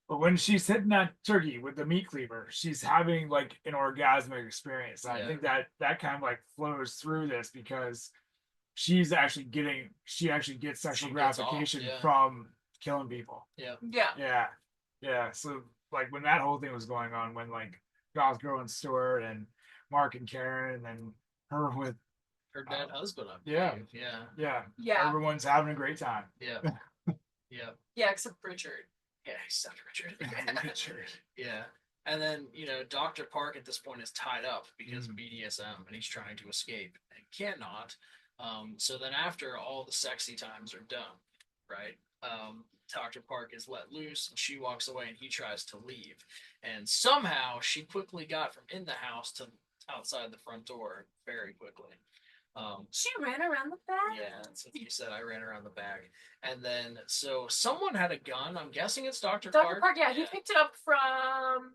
But when she's hitting that turkey with the meat cleaver, she's having like an orgasmic experience. And Yeah. I think that kind of like flows through this because she actually gets sexual She gets off, gratification yeah. from killing people. Yeah. Yeah. So like when that whole thing was going on, when like Goth Girl and Stuart and Mark and Karen, and then her with Her dead husband. I yeah. believe. Yeah, yeah, Yeah. everyone's having a great time. yeah, yeah. Yeah, except Richard. Yeah, he's Dr. Richard. Richard. Yeah. And then, Dr. Park at this point is tied up because of Mhm. BDSM, and he's trying to escape and cannot. So then after all the sexy times are done, right? Dr. Park is let loose, and she walks away, and he tries to leave. And somehow she quickly got from in the house to outside the front door very quickly. She ran around the back. Yeah, that's what you said. I ran around the back. And then, so someone had a gun. I'm guessing it's Dr. Dr. Park, yeah, he picked it up from.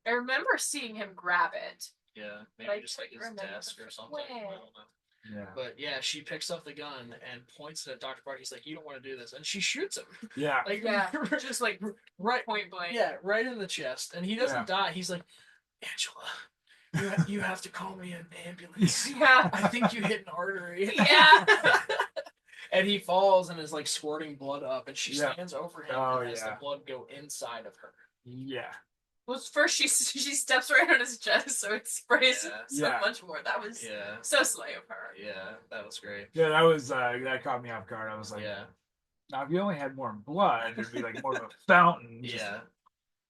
I remember seeing him grab it. Yeah, But I maybe just like couldn't his remember desk or something. I where. don't know. Yeah. But yeah, she picks up the gun and points it at Dr. Park. He's like, "You don't want to do this," and she shoots him. Yeah. Like, Yeah, just like right, point blank. yeah, right in the chest. And he doesn't Yeah. die. He's like, "Angela, you have to call me an ambulance. Yeah. I think you hit an artery." Yeah. And he falls and is like squirting blood up, and she Yeah. stands over him Oh, and has yeah. the blood go inside of her. Yeah. Well, first she steps right on his chest, so it sprays Yeah. so Yeah. much more. That was Yeah, so slay of her. yeah, that was great. Yeah, that was that caught me off guard. I was like, Yeah. now if you only had more blood, it'd be like more of a fountain. just- Yeah.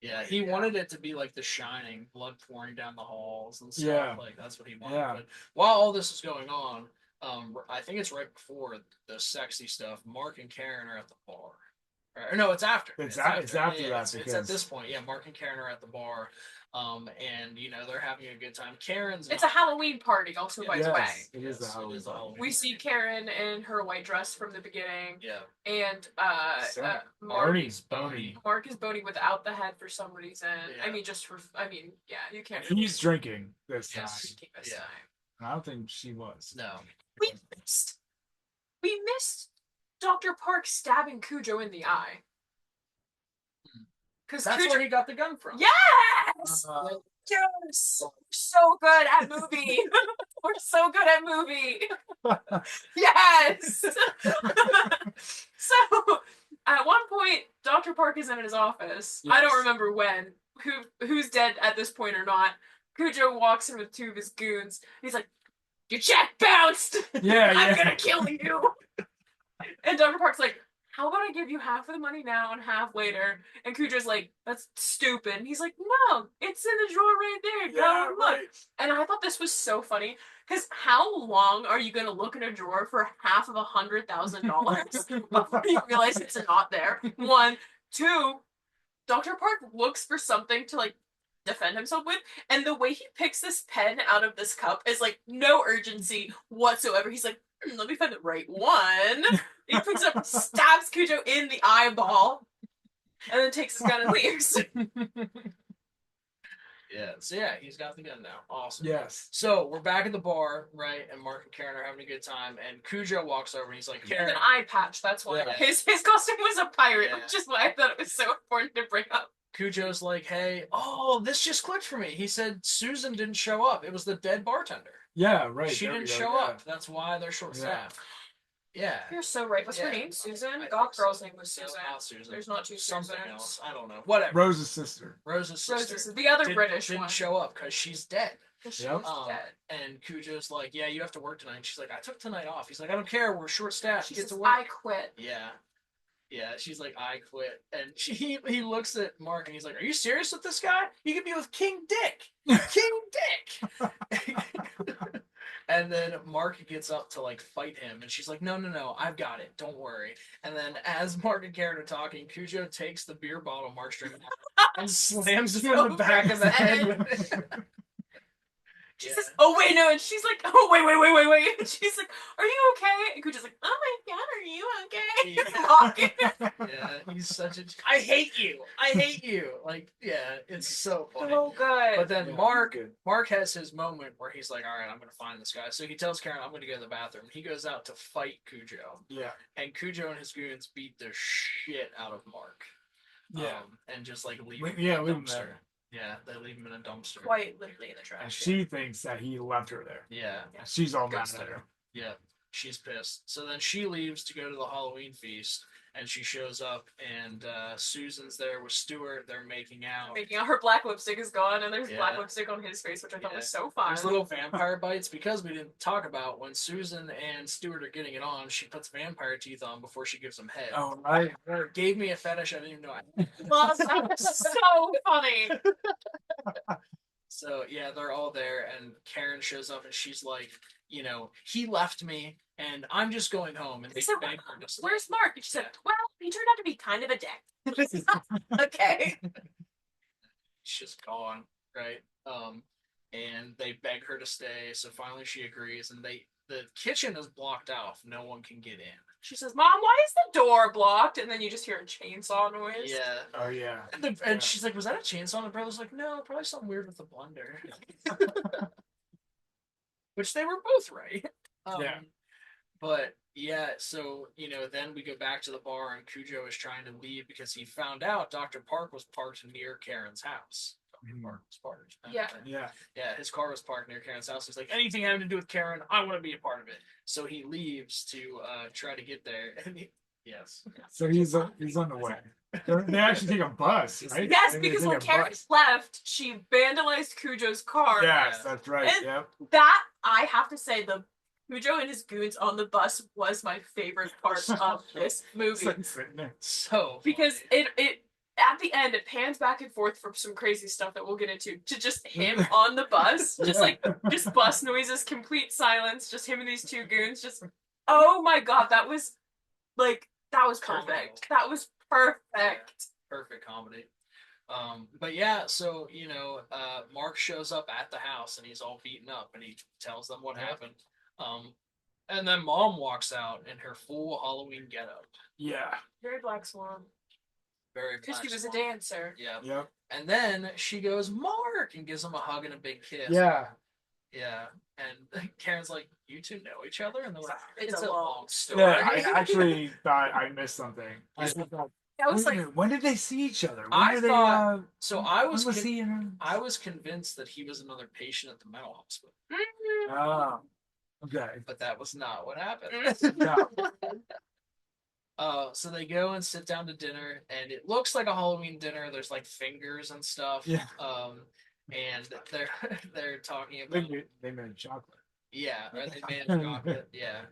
Yeah, he Yeah. wanted it to be like The Shining, blood pouring down the halls and stuff. Yeah. Like that's what he wanted. Yeah. But while all this is going on, I think it's right before the sexy stuff. Mark and Karen are at the bar, Or, no, it's after. It's after that It's at because- this point. Yeah, Mark and Karen are at the bar, and they're having a good time. Karen's It's a Halloween party, also, by the way. Yes, it is Yes, a Halloween. party. We see Karen in her white dress from the beginning, Yeah, and Sarah- Mark, Boney. Mark is boating without the head for some reason. Yeah. I mean, yeah, you can't. He's drinking this time. Yes. keep this Yeah. time. I don't think she was. no. We missed Dr. Park stabbing Cujo in the eye. Because That's Cujo, where he got the gun from. yes, Uh, yes, so good at movie. We're so good at movie. Yes. So, at one point, Dr. Park is in his office. I don't Yes. remember when. Who's dead at this point or not? Cujo walks in with two of his goons. He's like, "Your check bounced. Yeah, I'm yeah. gonna kill you." And Dr. Park's like, "How about I give you half of the money now and half later?" And Cujo's like, "That's stupid." And he's like, "No, it's in the drawer right there. Yeah, Go look." right. And I thought this was so funny because how long are you gonna look in a drawer for half of $100,000 before you realize it's not there? One, two. Dr. Park looks for something to like defend himself with, and the way he picks this pen out of this cup is like no urgency whatsoever. He's like, "Let me find the right one." He picks it up, stabs Cujo in the eyeball, and then takes his gun and leaves. Yeah. So yeah, he's got the gun now. Awesome. Yes. So we're back at the bar, right? And Mark and Karen are having a good time. And Cujo walks over and he's like, With "Karen, an eye patch, that's why. Yeah. His costume was a pirate, Yeah. which is why I thought it was so important to bring up. Cujo's like, hey, oh, this just clicked for me. He said Susan didn't show up. It was the dead bartender. Yeah, right. She there we didn't go, show yeah. up. That's why they're short staffed. Yeah. You're so right. What's her Yeah. name? Susan? I Goth think so. Girl's name was No, Susan. not Susan. There's not two Something Susans. else. I don't know. Whatever. Rose's sister. Rose's sister. Rose's the other British didn't one. show up because she's dead. 'Cause she Yep. was dead. And Cujo's like, yeah, you have to work tonight. And she's like, I took tonight off. He's like, I don't care. We're short staffed. She Get says, to work. "I quit." Yeah. Yeah, she's like, I quit. And he looks at Mark and he's like, are you serious with this guy? You could be with King Dick. King Dick. And then Mark gets up to like fight him. And she's like, no, I've got it. Don't worry. And then as Mark and Karen are talking, Cujo takes the beer bottle Mark's drinking and slams him in the back of the head with it. She Yeah. says, "Oh wait, no," and she's like, "Oh wait." And she's like, "Are you okay?" And Cujo's like, "Oh my god, are you okay?" Yeah. Walking. Yeah, he's such a. I hate you. I hate you. Like, yeah, it's so funny. So good. But then Yeah, Mark good. has his moment where he's like, all right, I'm gonna find this guy. So he tells Karen, I'm gonna go to the bathroom. He goes out to fight Cujo, Yeah. and Cujo and his goons beat the shit out of Mark. Yeah. And just like leave Le- him yeah, in a leave him dumpster. there. Yeah, they leave him in a dumpster. Quite literally in the And trash. she thinks that he left her there. Yeah, She's all Good mad stuff. at him. yeah. She's pissed. So then she leaves to go to the Halloween feast, and she shows up, and Susan's there with Stuart. They're making out. Making out her black lipstick is gone, and there's Yeah. black lipstick on his face, which I thought Yeah. was so fun. There's little vampire bites because we didn't talk about when Susan and Stuart are getting it on. She puts vampire teeth on before she gives them head. Oh, right. Gave me a fetish I didn't even know. I Well, that was so funny. So yeah, they're all there, and Karen shows up, and she's like, you know, he left me, and I'm just going home. And they So, beg her to stay. "Where's Mark?" And she said, "Well, he turned out to be kind of a dick." Okay. She's gone, right? And they beg her to stay. So finally, she agrees, and the kitchen is blocked off. No one can get in. She says, "Mom, why is the door blocked?" And then you just hear a chainsaw noise. Yeah. Oh, yeah. And Yeah. she's like, was that a chainsaw? And the brother's like, no, probably something weird with the blender. Which they were both right. Yeah. But yeah, so, you know, then we go back to the bar and Cujo is trying to leave because he found out Dr. Park was parked near Karen's house. Dr. Park was parked. Yeah. Yeah. Yeah, his car was parked near Karen's house. He's like, anything having to do with Karen, I want to be a part of it. So he leaves to try to get there. And yes. So he's on the way. They actually take a bus, right? Yes, They because take when a Karen bus. left, she vandalized Cujo's car. Yes, that's right. And- Yep. That, I have to say, the Cujo and his goons on the bus was my favorite part of this movie. Sitting there. So Because funny. it at the end, it pans back and forth from some crazy stuff that we'll get into to just him on the bus. Just like, just bus noises, complete silence, just him and these two goons. Just, oh my god, that was perfect. That was Perfect. Perfect comedy. But yeah, so Mark shows up at the house and he's all beaten up and he tells them what happened. And then Mom walks out in her full Halloween getup. Yeah. Very Black Swan. Very Because she Black was a Swan. dancer. Yeah. Yep. And then she goes, Mark, and gives him a hug and a big kiss. Yeah. Yeah. And Karen's like, you two know each other? And they're like, It's it's a a long long story. Yeah, I actually thought I missed something. I Yeah. thought, I was wait a like, minute, when did they see each other? When I did they, thought- so I when was was he in? I was convinced that he was another patient at the mental hospital, Oh, okay. but that was not what happened. No. So they go and sit down to dinner, and it looks like a Halloween dinner. There's like fingers and stuff. Yeah. And they're talking They about made chocolate. yeah, or they made a chocolate. Yeah,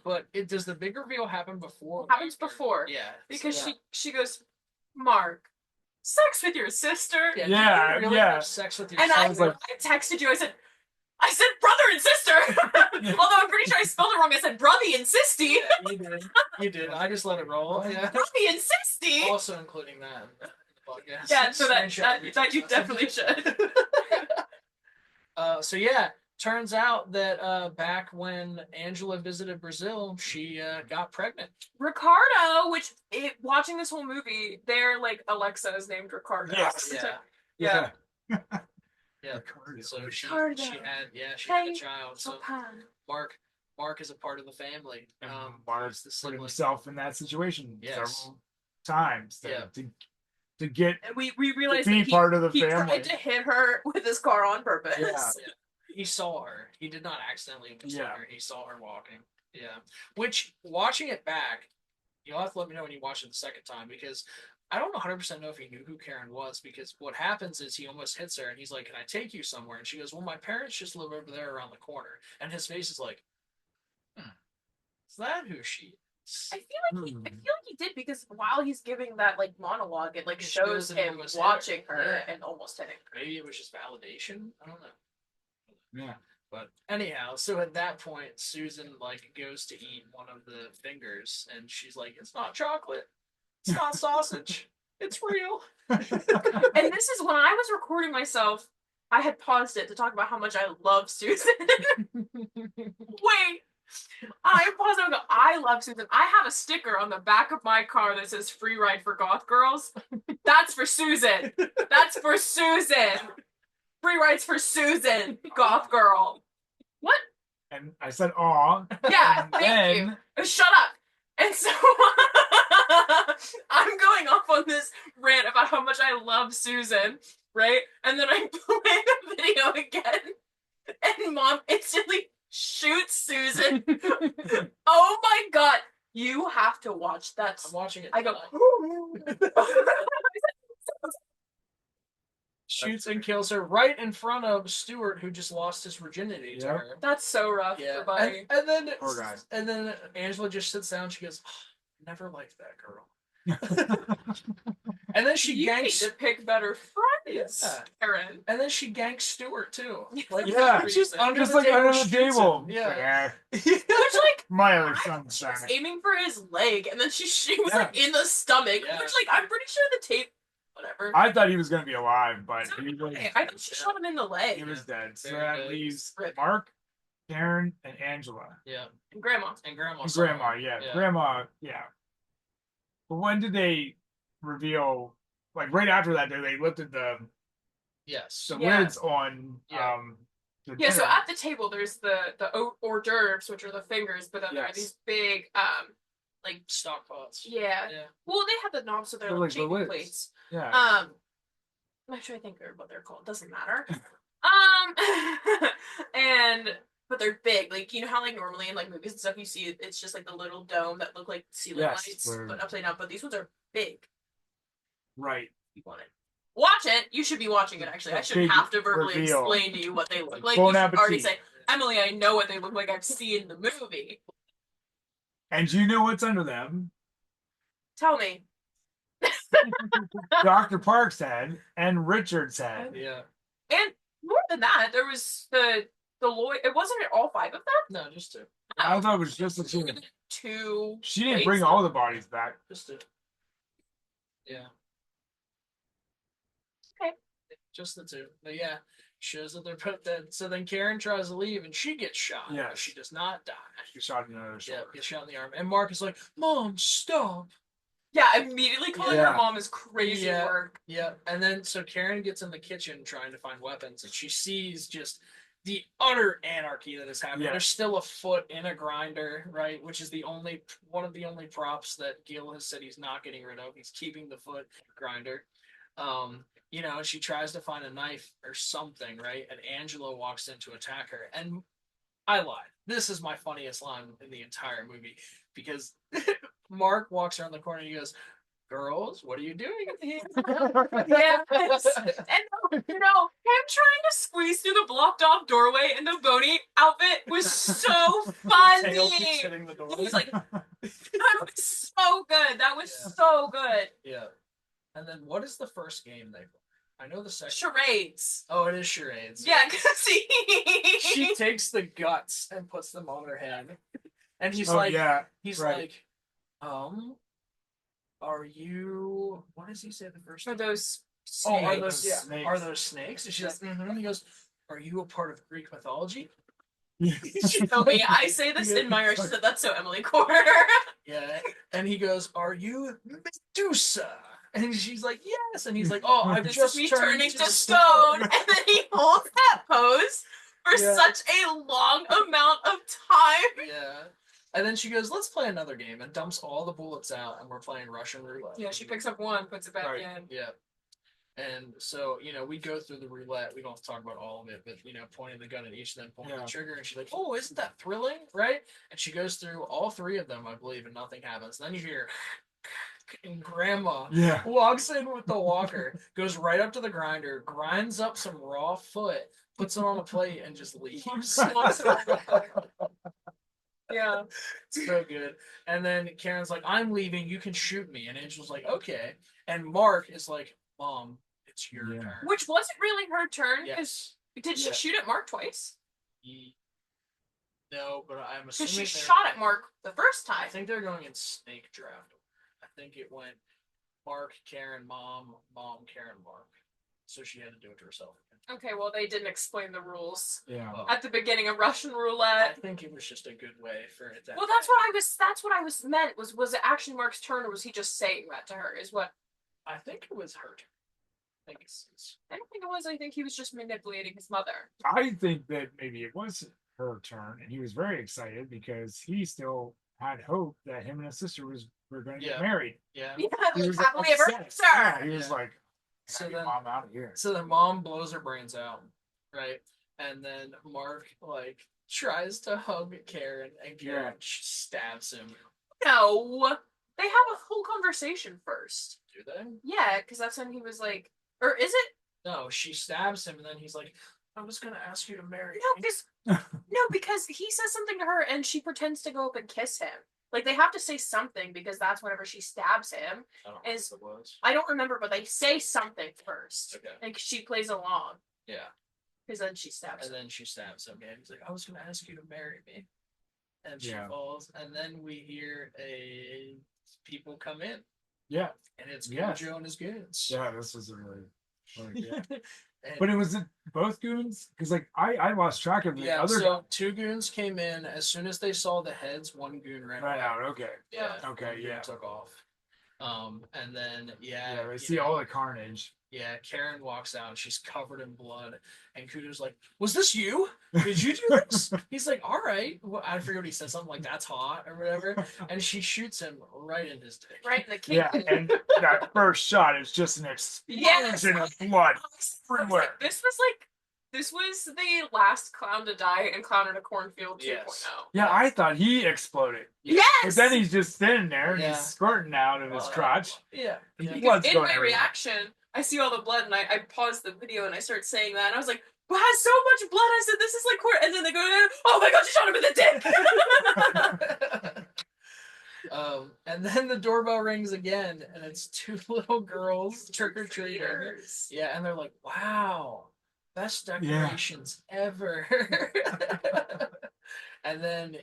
but does the big reveal happen before? It happens before. Yeah, because Yeah. she goes, Mark, sex with your sister? yeah, Yeah, did you really yeah. have sex with your And sister? was like- I texted you, I said brother and sister. Although I'm pretty sure I spelled it wrong. I said brothy and sisty. Yeah, you did. You did. I just let it roll. Yeah. Brothy and sisty. Also including that. in the podcast. Yeah, so Screenshot that you it. definitely should. So yeah, turns out that back when Angela visited Brazil, she got pregnant. Ricardo, watching this whole movie, their like Alexa is named Ricardo. Yes. Yeah. Yeah. Yeah. Ricardo. So she Ricardo. had a Hey, child. So Japan. Mark is a part of the family. And He's Mark's the put sibling. himself in that situation Yes. several times Yeah. to get And we realized to be that part of the he family. tried to hit her with his car on purpose. Yeah. He saw her. He did not accidentally miss Yeah. her. He saw her walking. Yeah. Which, watching it back, you'll have to let me know when you watch it the second time, because I don't 100% know if he knew who Karen was, because what happens is he almost hits her and he's like, can I take you somewhere? And she goes, well, my parents just live over there around the corner. And his face is like, is that who she is? I feel like he did, because while he's giving that like monologue, it like It shows shows that he him was watching hit her. her Yeah. and almost hitting her. Maybe it was just validation. I don't know. Yeah. But anyhow, so at that point, Susan like goes to eat one of the fingers, and she's like, "It's not chocolate. It's not sausage. It's real." And this is when I was recording myself. I had paused it to talk about how much I love Susan. Wait. I paused it and go, I love Susan. I have a sticker on the back of my car that says free ride for goth girls. That's for Susan. That's for Susan. Free rides for Susan, goth girl. What? And I said, "Aw." Yeah, And thank you. then- Shut up. And so I'm going off on this rant about how much I love Susan, right? And then I play the video again, and Mom instantly shoots Susan. Oh my god. You have to watch that. I'm watching it. I go, tonight. Shoots and kills her right in front of Stuart, who just lost his virginity to Yep. her. that's so rough Yeah, for Buddy. and then Poor guy. and then Angela just sits down. She goes, oh, "Never liked that girl." And then she You need ganks. to pick better friends, Yeah. Karen. And then she ganks Stuart too. Like, Yeah, for just reason. just like under the shoots table. him. Yeah. Yeah. Which, like, My other I son's she was back. aiming for his leg, and then she was Yeah. like in the stomach, Yeah. which, like, I'm pretty sure the tape, whatever. I thought he was gonna be alive, but he was, I thought she shot him in the leg. he was dead. So Very that good. leaves Rip. Mark, Karen, and Angela. Yeah. And Grandma. And Grandma. And saw Grandma, it. yeah. Grandma, yeah. But when did they reveal? Like right after that, they lifted the Yes. Yeah. lids on Yeah. the Yeah, so dinner. at the table, there's the hors d'oeuvres, which are the fingers, but then there are Yes. these big, like, Stock pots. yeah. Yeah. Well, they have the knobs, so they're They're like like the chafing lids. plates. Yeah. I'm not sure I think they're what they're called. Doesn't matter. But they're big. Like, you know how, like, normally in, like, movies and stuff, you see it's just, like, the little dome that look like ceiling Yes, lights, where- but upside down. But these ones are big. Right. You want it. Watch it. You should be watching it, actually. I shouldn't Big have to verbally reveal. explain to you what they look like. Bon You should already appetit. say, Emily, I know what they look like. I've seen the movie. And you know what's under them? Tell me. Dr. Park's head and Richard's head. Yeah. And more than that, there was the lawyer. It wasn't it all five of them? No, just two. I thought it was just the two. Two. She didn't bring all the bodies back. Just two. Yeah. Okay. Just the two. But yeah, shows that they're put that. So then Karen tries to leave and she gets shot. Yes. But she does not die. You shot another Yeah, shoulder. gets shot in the arm. And Mark is like, Mom, stop. Yeah, immediately calling Yeah. her mom is crazy Yeah. work. Yeah. And then so Karen gets in the kitchen trying to find weapons and she sees just the utter anarchy that is happening. Yeah. There's still a foot in a grinder, right? Which is one of the only props that Gil has said he's not getting rid of. He's keeping the foot grinder. She tries to find a knife or something, right? And Angela walks in to attack her. And I lied. This is my funniest line in the entire movie because Mark walks around the corner and he goes, "Girls, what are you doing here?" Yeah. And him trying to squeeze through the blocked off doorway in the Boney outfit was so Tail keeps funny. hitting the door. He's like, that was so good. That was Yeah. so good. Yeah. And then what is the first game they play? I know the second. Charades. Oh, it is charades. Yeah, because She takes the guts and puts them on her head. And he's Oh like, yeah. he's right. like, are you, what does he say the first For time? those Oh, are snakes. those, yeah, Snakes. are those snakes? And she's like, mm-hmm. He goes, are you a part of Greek mythology? Okay, I say this in my she said that's so Emily Corner. Yeah. And he goes, are you Medusa? And she's like, yes. And he's like, oh, I've This just is me turned turning to to stone. And then he holds that pose for Yeah. such a long amount of time. Yeah. And then she goes, let's play another game, and dumps all the bullets out, and we're playing Russian roulette. Yeah, she picks up one, puts it back Right. in. Yeah. And so, we go through the roulette. We don't have to talk about all of it, but, pointing the gun at each of them, pulling Yeah. the trigger, and she's like, oh, isn't that thrilling? Right? And she goes through all three of them, I believe, and nothing happens. Then you hear, and Grandma Yeah. walks in with the walker, goes right up to the grinder, grinds up some raw foot, puts it on a plate, and just leaves. Yeah. It's so good. And then Karen's like, I'm leaving, you can shoot me. And Angel's like, okay. And Mark is like, Mom, it's your Yeah. turn. Which wasn't really her turn. Yes. Did she Yeah. shoot at Mark twice? No, but I'm Because assuming she they're- shot at Mark the first I time. think they're going in snake draft. I think it went Mark, Karen, Mom, Karen, Mark. So she had to do it to herself. Okay, well they didn't explain the rules Yeah. Oh. at the beginning of Russian I roulette. think it was just a good way for it to Well, that's what I was meant. Was it actually Mark's turn, or was he just saying that to her? Is what I think it was her turn. I think it's I don't think it was. I think he was just manipulating his mother. I think that maybe it was her turn, and he was very excited because he still had hope that him and his sister were going to Yeah. get married. yeah. Yeah, He like was happily ever obsessed. after. Yeah, he was Yeah. like, So "Get then- Mom out of here." So then Mom blows her brains out, right? And then Mark tries to hug Karen, and Karen stabs him. No, they have a whole conversation first. Do they? Yeah, because that's when he was like, or is it? No, she stabs him, and then he's like, "I was gonna ask you to marry No, me." because no, because he says something to her and she pretends to go up and kiss him. Like they have to say something because that's whenever she stabs him. I don't know is- what it was. I don't remember, but they say something first, Okay. and she plays along Yeah. because then she stabs And him. then she stabs him, and he's like, "I was gonna ask you to marry me," and she Yeah. falls, and then we hear people come in, Yeah, and it's Yes. Joe and his goons. yeah, this was a really, yeah. And- But it was both goons because like I lost track of the yeah, other so two goons came in. As soon as they saw the heads, one goon ran right away. out. Okay, Yeah. Okay, one goon yeah. took off. And then yeah, they you see know, all the carnage. Yeah, Karen walks out and she's covered in blood. And Kudo's like, "Was this you? Did you do this?" He's like, "All right." Well, I forget what he said, something like "that's hot" or whatever. And she shoots him right in his dick. Right in the Yeah, kink. and that first shot is just an Yes! explosion of blood. I was everywhere. like, this was the last clown to die in Clown in a Cornfield 2.0. Yes. Yeah, I thought he exploded, Yes. but then he's just standing there and Yeah. he's squirting out of his crotch. Yeah. Yeah. Because Blood's in going my everywhere. reaction, I see all the blood and I paused the video and I start saying that and I was like, "But has so much blood." I said, "This is like and then they go, "Oh my god, she shot him in the dick." And then the doorbell rings again, and it's two little girls trick or treating. Cheaters. Yeah, and they're like, "Wow, best decorations ever." And then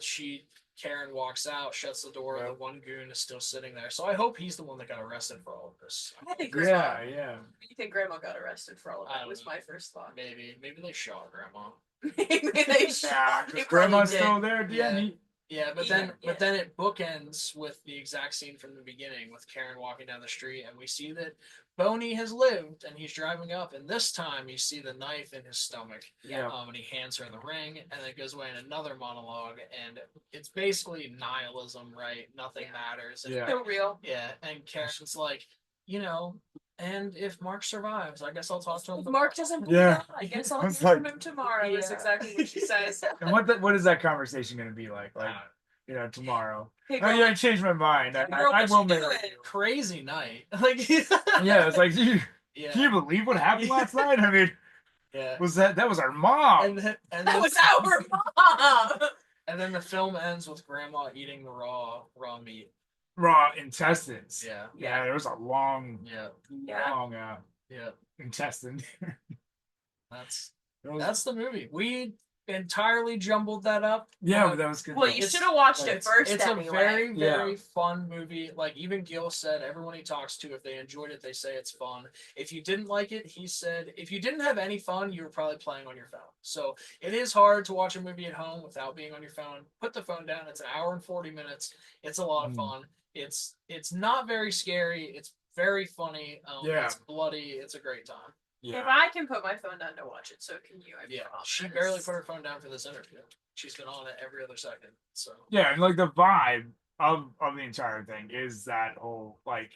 she Karen walks out, shuts the door, Yeah. the one goon is still sitting there. So I hope he's the one that got arrested for all of this. I think Yeah, Grandma. yeah. You think Grandma got arrested for all of I that? don't Was know. my first thought. Maybe they shot Grandma. Maybe they should. Yeah, They 'cause probably grandma's did. still there at the end. Yeah. He- Yeah, but Yeah, then it bookends with the exact scene from the beginning with Karen walking down the street, and we see that Boney has lived, and he's driving up, and this time you see the knife in his stomach, yeah. and he hands her the ring, and then it goes away in another monologue, and it's basically nihilism, right? Nothing Yeah. matters. And, Yeah. So real. yeah, and Karen's like, and if Mark survives, I guess I'll talk to him. If Mark doesn't pull Yeah. it out, I guess I'll It's hear from like- him tomorrow. That's Yeah. exactly what she says. And what is that conversation going to be like? Like, tomorrow. Hey, Oh girl, yeah, I changed my mind. I girl, I what will you marry doing? you. Crazy night. Like, Yeah, it's like, can yeah, you believe what happened last night? I mean, yeah. that was our mom? And that then, was our mom. and then the film ends with Grandma eating the raw meat. Raw intestines. Yeah, Yeah, there was a long, yeah, Yeah. long yeah. intestine. That's That was- that's the movie. We entirely jumbled that up. yeah, but but that was good. Well, though. you It's- should have watched it it's- first. it's anyway. a very Yeah. very fun movie. Like even Gil said, everyone he talks to, if they enjoyed it, they say it's fun. If you didn't like it, he said if you didn't have any fun, you were probably playing on your phone. So it is hard to watch a movie at home without being on your phone. Put the phone down. It's an hour and 40 minutes. It's a lot of Mm. fun. It's not very scary. It's very funny. Yeah. It's bloody. It's a great time. If yeah. I can put my phone down to watch it, so can you. I Yeah, promise. she barely put her phone down for this interview. She's been on it every other second. So Yeah, and like the vibe of the entire thing is that whole like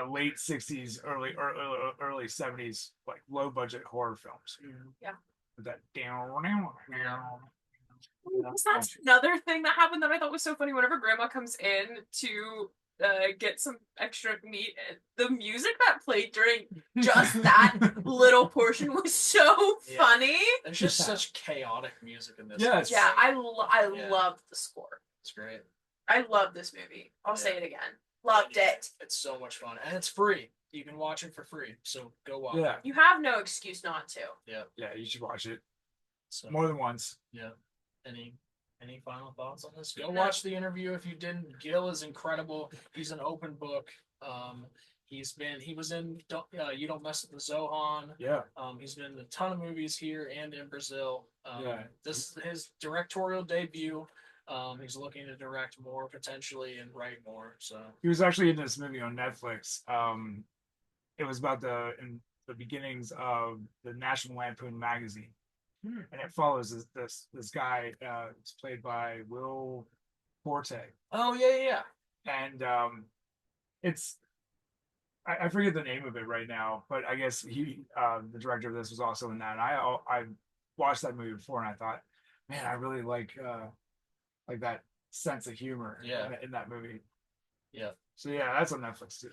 late '60s, early '70s like low budget horror films. Yeah. With that That's another thing that happened that I thought was so funny. Whenever Grandma comes in to get some extra meat, the music that played during just that little portion was so Yeah. funny. there's just such chaotic music in this. Yeah, It's Yeah, great. I Yeah. loved the score. It's great. I love this movie. I'll say it again. Loved it. It's so much fun, and it's free. You can watch it for free. So go watch. Yeah, You have no excuse not to. it. yeah, you should watch it So more than once. any final thoughts on this? Go No. watch the interview if you didn't. Gil is incredible. He's an open book. He was in You Don't Mess with the Zohan. Yeah, He's been in a ton of movies here and in Brazil. Yeah. This is his directorial debut. He's looking to direct more potentially and write more. So he was actually in this movie on Netflix. It was about the beginnings of the National Lampoon magazine, and it follows this guy. It's played by Will Forte. oh yeah. And it's I forget the name of it right now, but I guess he the director of this was also in that. And I watched that movie before and I thought, man, I really like that sense of humor Yeah. in that movie. Yeah. So yeah, that's on Netflix too.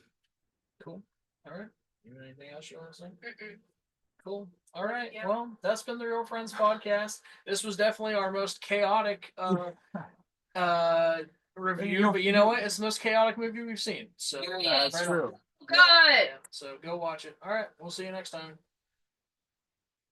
Cool. All right. You have anything else you want to say? Mm-mm. Cool. All right. Yeah. Well, that's been the Real Friends podcast. This was definitely our most chaotic review, but you know what? It's the most chaotic movie we've seen. So Yeah, That's right true. on. Good. Yeah, so go watch it. All right. We'll see you next time.